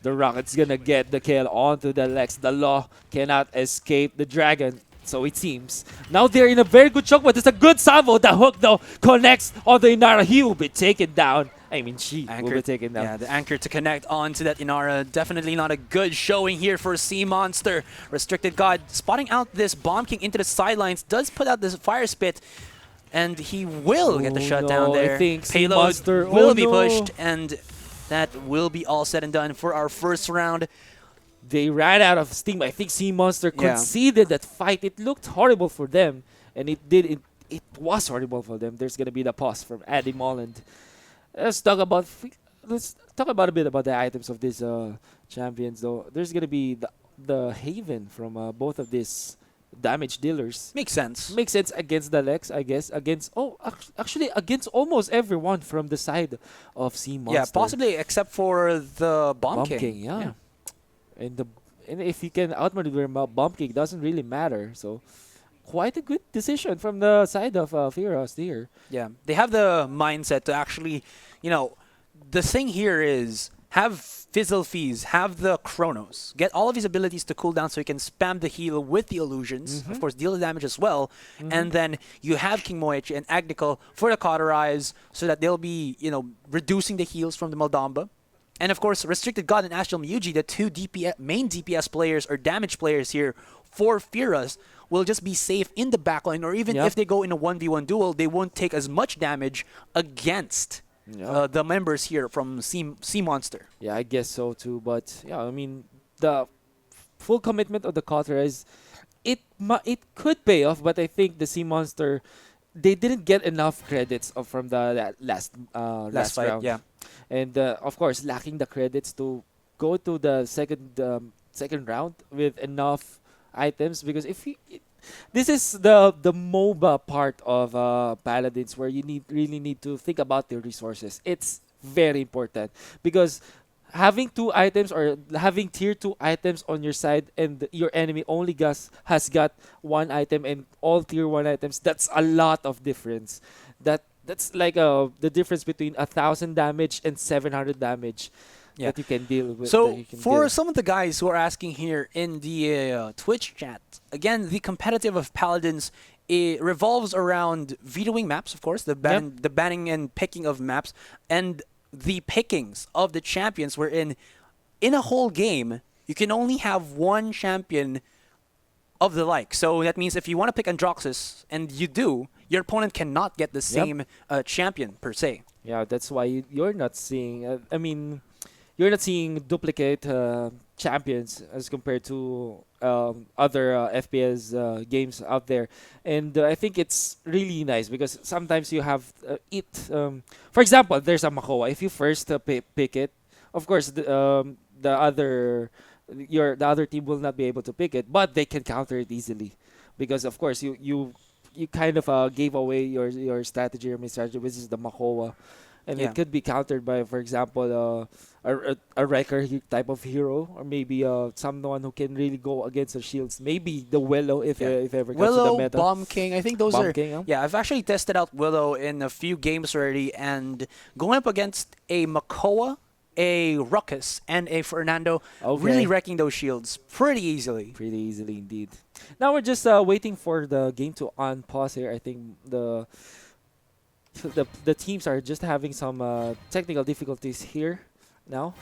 the Rocket's gonna get the kill onto the Lex. The Law cannot escape the Dragon, so it seems. Now they're in a very good choke, but it's a good salvo. The hook, though, connects on the Inara. He will be taken down. I mean, she will be taken down. Yeah, the anchor to connect onto that Inara. Definitely not a good showing here for Sea Monster. Restricted God spotting out this Bomb King into the sidelines. Does put out this Fire Spit. And he will get the shutdown there. I think Payload will be pushed, and that will be all said and done for our first round. They ran out of steam. I think Sea Monster conceded that fight. It looked horrible for them, and it was horrible for them. There's gonna be the pause from Addy Molland. Let's talk about a bit about the items of these champions, though. There's gonna be the Haven from both of these damage dealers. Makes sense. Makes sense against the Lex, I guess. Actually against almost everyone from the side of Sea Monster. Yeah, possibly except for the Bomb King. Yeah. And if you can outmaneuver Bomb King, doesn't really matter. So quite a good decision from the side of FarrellYkw here. Yeah, they have the mindset to actually, the thing here is have Fizzle have the Chronos, get all of his abilities to cool down so he can spam the heal with the illusions, of course deal the damage as well, and then you have King Moechi and Agnical for the Cauterize so that they'll be, reducing the heals from the Maldamba. And of course, Restricted God and Astral Miyuji, the two main DPS players or damage players here for Firas, will just be safe in the backline, or even if they go in a 1v1 duel, they won't take as much damage against the members here from Sea Monster. Yeah, I guess so too. But yeah, I mean, the full commitment of the Cauterize, it could pay off, but I think the Sea Monster, they didn't get enough credits from the last fight, round. yeah. And of course, lacking the credits to go to the second round with enough items, because this is the MOBA part of Paladins, where you really need to think about your resources. It's very important because having 2 items or having tier 2 items on your side and your enemy only has got 1 item and all tier 1 items, that's a lot of difference. That's like the difference between 1,000 damage and 700 damage that you can deal with. So for some of the guys who are asking here in the Twitch chat, again, the competitive of Paladins, it revolves around vetoing maps, of course, the banning and picking of maps, and the pickings of the champions, wherein in a whole game, you can only have 1 champion of the like. So that means if you want to pick Androxus, and you do, your opponent cannot get the same champion per se. Yeah, that's why you're not seeing, you're not seeing duplicate champions as compared to other FPS games out there. And I think it's really nice because sometimes you have for example, there's a Makoa. If you first pick it, of course, the other team will not be able to pick it, but they can counter it easily because, of course, you kind of gave away your strategy or strategy, which is the Makoa. And it could be countered by, for example, a wrecker type of hero, or maybe someone who can really go against the shields. Maybe the Willow, if ever comes to the meta. Bomb King. I think those Bomb are. King, huh? Yeah, I've actually tested out Willow in a few games already, and going up against a Makoa, a Ruckus, and a Fernando, really wrecking those shields pretty easily. Pretty easily indeed. Now we're just waiting for the game to unpause here. I think the teams are just having some technical difficulties here now.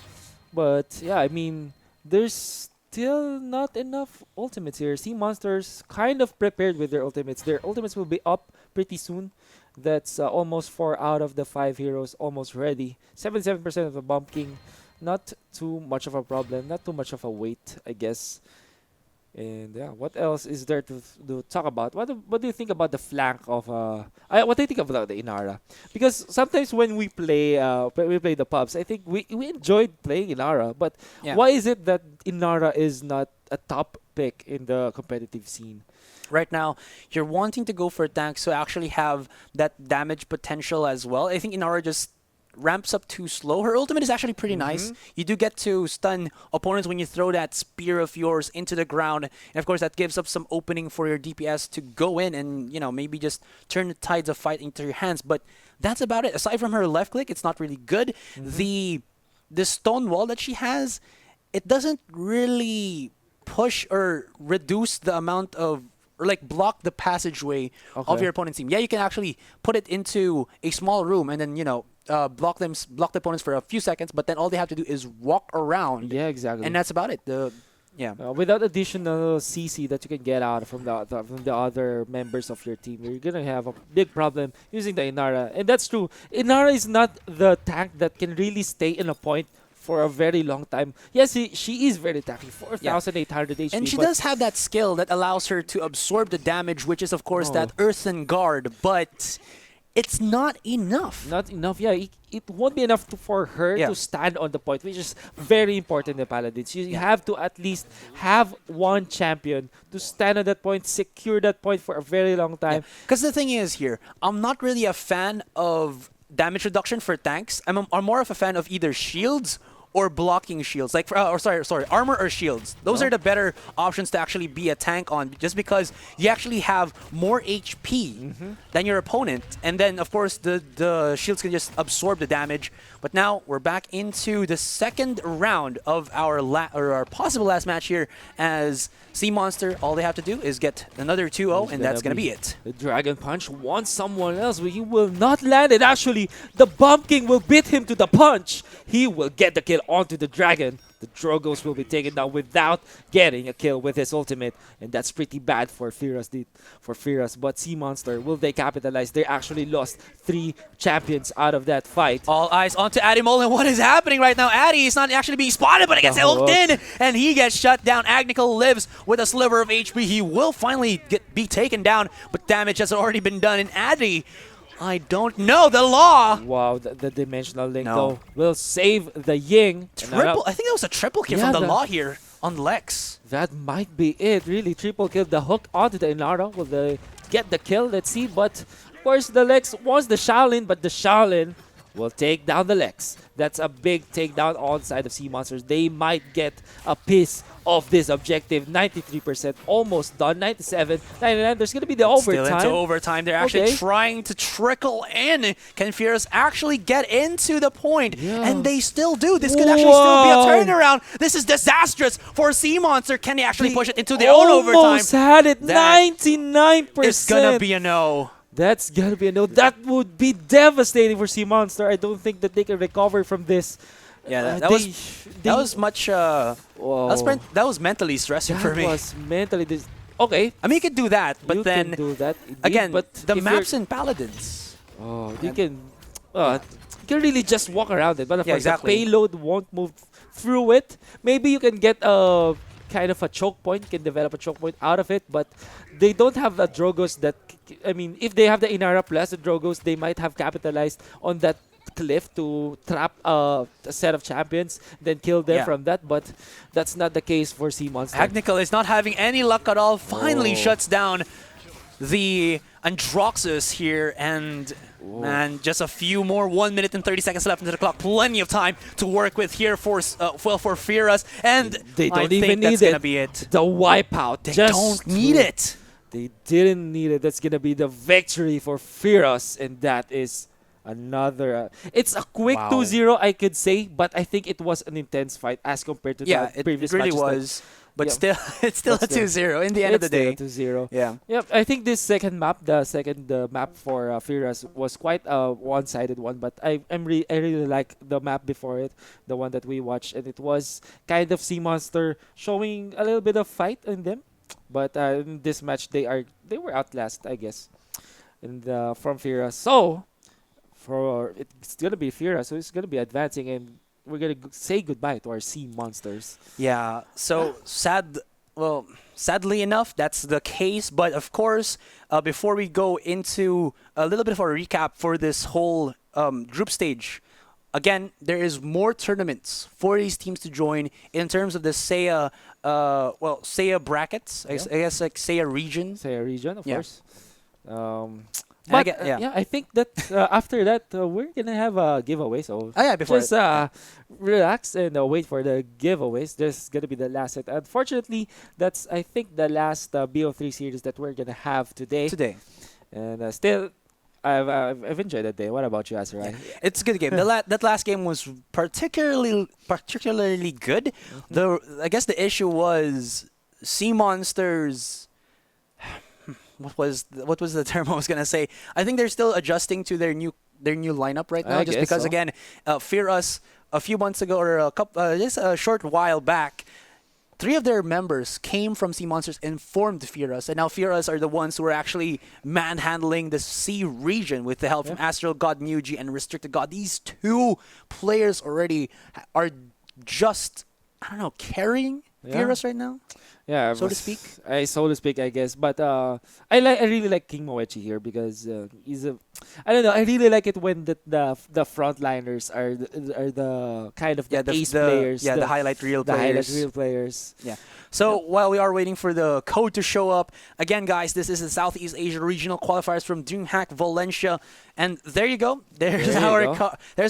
But yeah, I mean, there's still not enough ultimates here. Sea Monsters kind of prepared with their ultimates. Their ultimates will be up pretty soon. That's almost 4 out of the 5 heroes almost ready. 77% of the Bomb King. Not too much of a problem. Not too much of a wait, I guess. And yeah, what else is there to talk about? What do you think about the flank of what do you think about the Inara? Because sometimes when we play the pubs, I think we enjoyed playing Inara, but why is it that Inara is not a top pick in the competitive scene? Right now, you're wanting to go for tanks to actually have that damage potential as well. I think Inara just ramps up too slow. Her ultimate is actually pretty nice. You do get to stun opponents when you throw that spear of yours into the ground. And of course, that gives up some opening for your DPS to go in and, maybe just turn the tides of fight into your hands. But that's about it. Aside from her left click, it's not really good. The stone wall that she has, it doesn't really push or reduce the amount of, or like block the passageway of your opponent's team. Yeah, you can actually put it into a small room and then, block the opponents for a few seconds, but then all they have to do is walk around. Yeah, exactly. And that's about it. Without additional CC that you can get out from the other members of your team, you're gonna have a big problem using the Inara. And that's true. Inara is not the tank that can really stay in a point for a very long time. Yes, she is very tanky, 4,800 HP. And she does have that skill that allows her to absorb the damage, which is, of course, that Erdengard, but it's not enough. Not enough, yeah. It won't be enough for her to stand on the point, which is very important in Paladins. You have to at least have one champion to stand on that point, secure that point for a very long time. Because the thing is here, I'm not really a fan of damage reduction for tanks. I'm more of a fan of either shields or blocking shields. Like, sorry, armor or shields. Those are the better options to actually be a tank on, just because you actually have more HP than your opponent. And then, of course, the shields can just absorb the damage. But now we're back into the second round of our possible last match here, as Sea Monster, all they have to do is get another 2-0, and that's going to be it. The Dragon Punch wants someone else, but he will not land it. Actually, the Bomb King will beat him to the punch. He will get the kill onto the Dragon. The Drogos will be taken down without getting a kill with his ultimate, and that's pretty bad for FarrellYkw. But Sea Monster, will they capitalize? They actually lost 3 champions out of that fight. All eyes onto Addy Mullen. What is happening right now? Addy is not actually being spotted, but it gets ulted in, and he gets shut down. Agnical lives with a sliver of HP. He will finally be taken down, but damage has already been done. And Addy, I don't know the law. Wow, the dimensional link though will save the Ying. Triple. I think that was a triple kill from the law here on Lex. That might be it. Really, triple kill. The hook onto the Inara. Will they get the kill? Let's see. But of course, the Lex wants the Shaolin, but the Shaolin will take down the Lex. That's a big takedown on side of Sea Monsters. They might get a piece of this objective. 93%, almost done. 97, 99. There's going to be the overtime. Still into overtime. They're actually trying to trickle in. Can FarrellYkw actually get into the point? And they still do. This could actually still be a turnaround. This is disastrous for Sea Monster. Can they actually push it into their own overtime? Almost had it. 99%. It's going to be a no. That's gotta be a no. That would be devastating for Sea Monster. I don't think that they can recover from this. Yeah, that was much. That was mentally stressing for me. That was mentally. Okay. I mean, you could do that, but you then can do that again, but the maps in Paladins. Oh, you can really just walk around it, but of course the payload won't move through it. Maybe you can get a kind of a choke point. You can develop a choke point out of it, but they don't have the Drogos that. I mean, if they have the Inara plus the Drogos, they might have capitalized on that cliff to trap a set of champions, then kill them from that. But that's not the case for Sea Monster. Agnical is not having any luck at all. Finally shuts down the Androxus here, and man, just a few more. 1 minute and 30 seconds left into the clock. Plenty of time to work with here for FarrellYkw, and they don't even that's need gonna be it. The wipeout. They don't need it. They didn't need it. That's gonna be the victory for FarrellYkw, and that is another. It's a quick 2-0, I could say, but I think it was an intense fight as compared to the previous it really matches. was. But still, it's still a 2-0 in the end of the day. It's still a 2-0. Yeah. Yep. I think this second map, the second map for FarrellYkw was quite a one-sided one, but I really like the map before it, the one that we watched, and it was kind of Sea Monster showing a little bit of fight in them. But in this match, they were outlast, I guess, and from FarrellYkw. So it's gonna be FarrellYkw, so it's gonna be advancing, and we're gonna say goodbye to our Sea Monsters. Yeah. So sad. Well, sadly enough, that's the case. But of course, before we go into a little bit of a recap for this whole group stage. Again, there is more tournaments for these teams to join in terms of the SEA, SEA brackets. I guess like SEA region. SEA region, of course. But I think that after that we're gonna have a giveaway. So before just relax and wait for the giveaways. There's gonna be the last set. Unfortunately, that's I think the last BO3 series that we're gonna have today. And still. I've enjoyed that day. What about you, Azra? It's a good game. That last game was particularly good. I guess the issue was Sea Monsters. What was the term I was gonna say? I think they're still adjusting to their new lineup right now. Just because again, FarrellYkw a few months ago or just a short while back. 3 of their members came from Sea Monsters and formed FarrellYkw, and now FarrellYkw are the ones who are actually manhandling the sea region with the help from Astral God Muji and Restricted God. These 2 players already are just, I don't know, carrying FarrellYkw right now. Yeah, so to speak. So to speak, I guess. But I really like King Moechi here because he's a. I don't know. I really like it when the frontliners are the kind of the ace players. Yeah, the highlight reel players. The highlight reel players. Yeah. So while we are waiting for the code to show up, again, guys, this is the Southeast Asia Regional Qualifiers from Dreamhack Valencia, and there you go. There's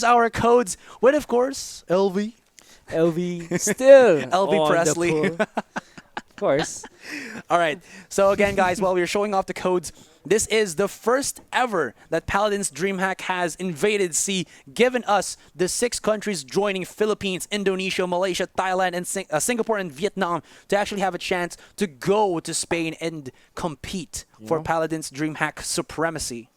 our codes with, of course, LV. LV still LV on Presley. the pool. Of course. All right. So again, guys, while we were showing off the codes, this is the first ever that Paladins Dreamhack has invaded sea, given us the 6 countries joining Philippines, Indonesia, Malaysia, Thailand, and Singapore and Vietnam to actually have a chance to go to Spain and compete for Paladins Dreamhack supremacy.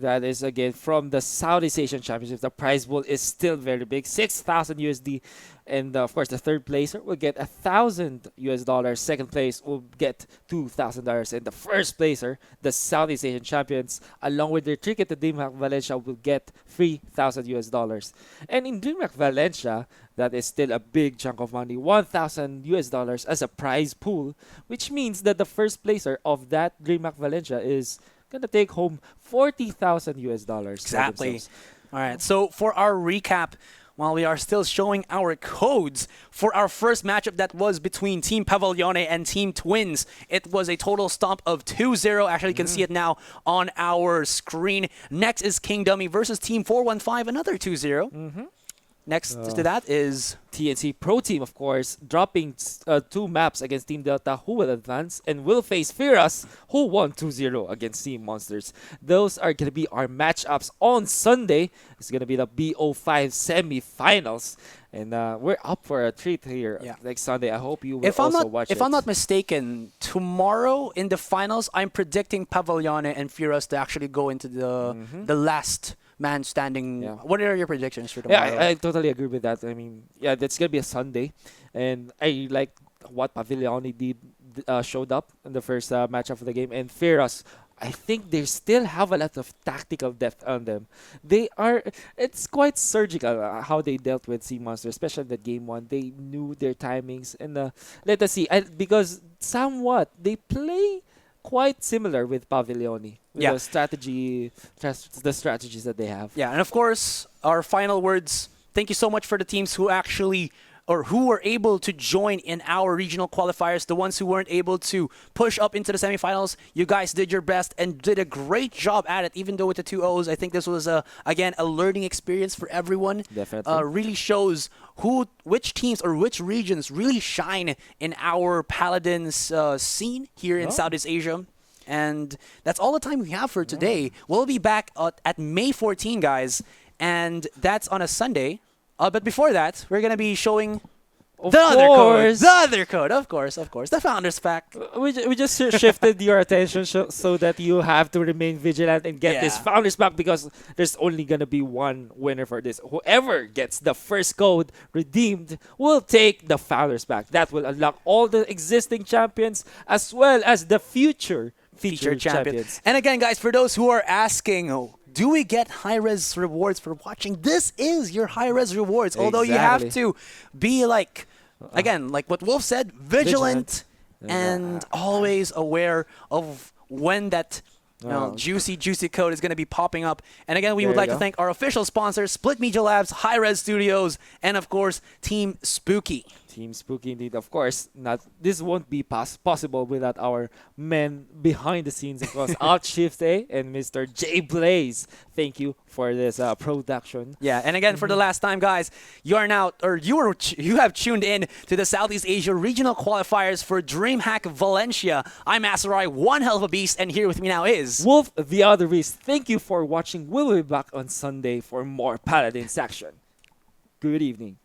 That is again from the Southeast Asian Championship. The prize pool is still very big, 6,000 USD, and of course the third placer will get $1,000 US. Second place will get $2,000, and the first placer, the Southeast Asian champions, along with their ticket to Dreamhack Valencia, will get $3,000 US. And in Dreamhack Valencia, that is still a big chunk of money, $1,000 US as a prize pool, which means that the first placer of that Dreamhack Valencia is gonna take home $40,000 US. Exactly. All right. So for our recap, while we are still showing our codes for our first matchup that was between Team Pavallione and Team Twins, it was a total stomp of 2-0. Actually, you can see it now on our screen. Next is King Dummy versus Team 415, another 2-0. Next to that is TNC Pro Team, of course, dropping 2 maps against Team Delta, who will advance, and will face Fearus, who won 2-0 against Team Monsters. Those are going to be our matchups on Sunday. It's going to be the BO5 semifinals. And we're up for a treat here next Sunday. I hope you will also watch it. If I'm not mistaken, tomorrow in the finals, I'm predicting Pavallione and Fearus to actually go into the last man standing. What are your predictions for tomorrow? Yeah, I totally agree with that. I mean, yeah, that's gonna be a Sunday, and I like what Pavallione did showed up in the first match of the game, and Fearus. I think they still have a lot of tactical depth on them. It's quite surgical how they dealt with Sea Monster, especially in that game 1. They knew their timings, and let us see. Because somewhat they play quite similar with Pavallione. With the strategies that they have. Yeah, and of course, our final words. Thank you so much for the teams who actually who were able to join in our regional qualifiers. The ones who weren't able to push up into the semifinals, you guys did your best and did a great job at it. Even though with the 2 O's, I think this was again a learning experience for everyone. Definitely, really shows which teams or which regions really shine in our Paladins scene here in Southeast Asia. And that's all the time we have for today. We'll be back at May 14, guys, and that's on a Sunday. But before that, we're going to be showing the other code, of course, the Founders Pack. We just shifted your attention so that you have to remain vigilant and get this Founders Pack, because there's only going to be one winner for this. Whoever gets the first code redeemed will take the Founders Pack. That will unlock all the existing champions as well as the future featured champions. And again, guys, for those who are asking, do we get Hi-Rez rewards for watching? This is your Hi-Rez rewards. Although you have to be again, like what Wolf said, vigilant and always aware of when that juicy code is going to be popping up. And again, we would like to thank our official sponsors, Split Media Labs, Hi-Rez Studios, and of course, Team Spooky. Team Spooky indeed. Of course, this won't be possible without our men behind the scenes, of course, Alt Shift A and Mr. J Blaze. Thank you for this production. Yeah, and again, for the last time, guys, you have tuned in to the Southeast Asia Regional Qualifiers for Dreamhack Valencia. I'm Asarai, one hell of a beast, and here with me now is Wolf, the other beast. Thank you for watching. We'll be back on Sunday for more Paladins action. Good evening.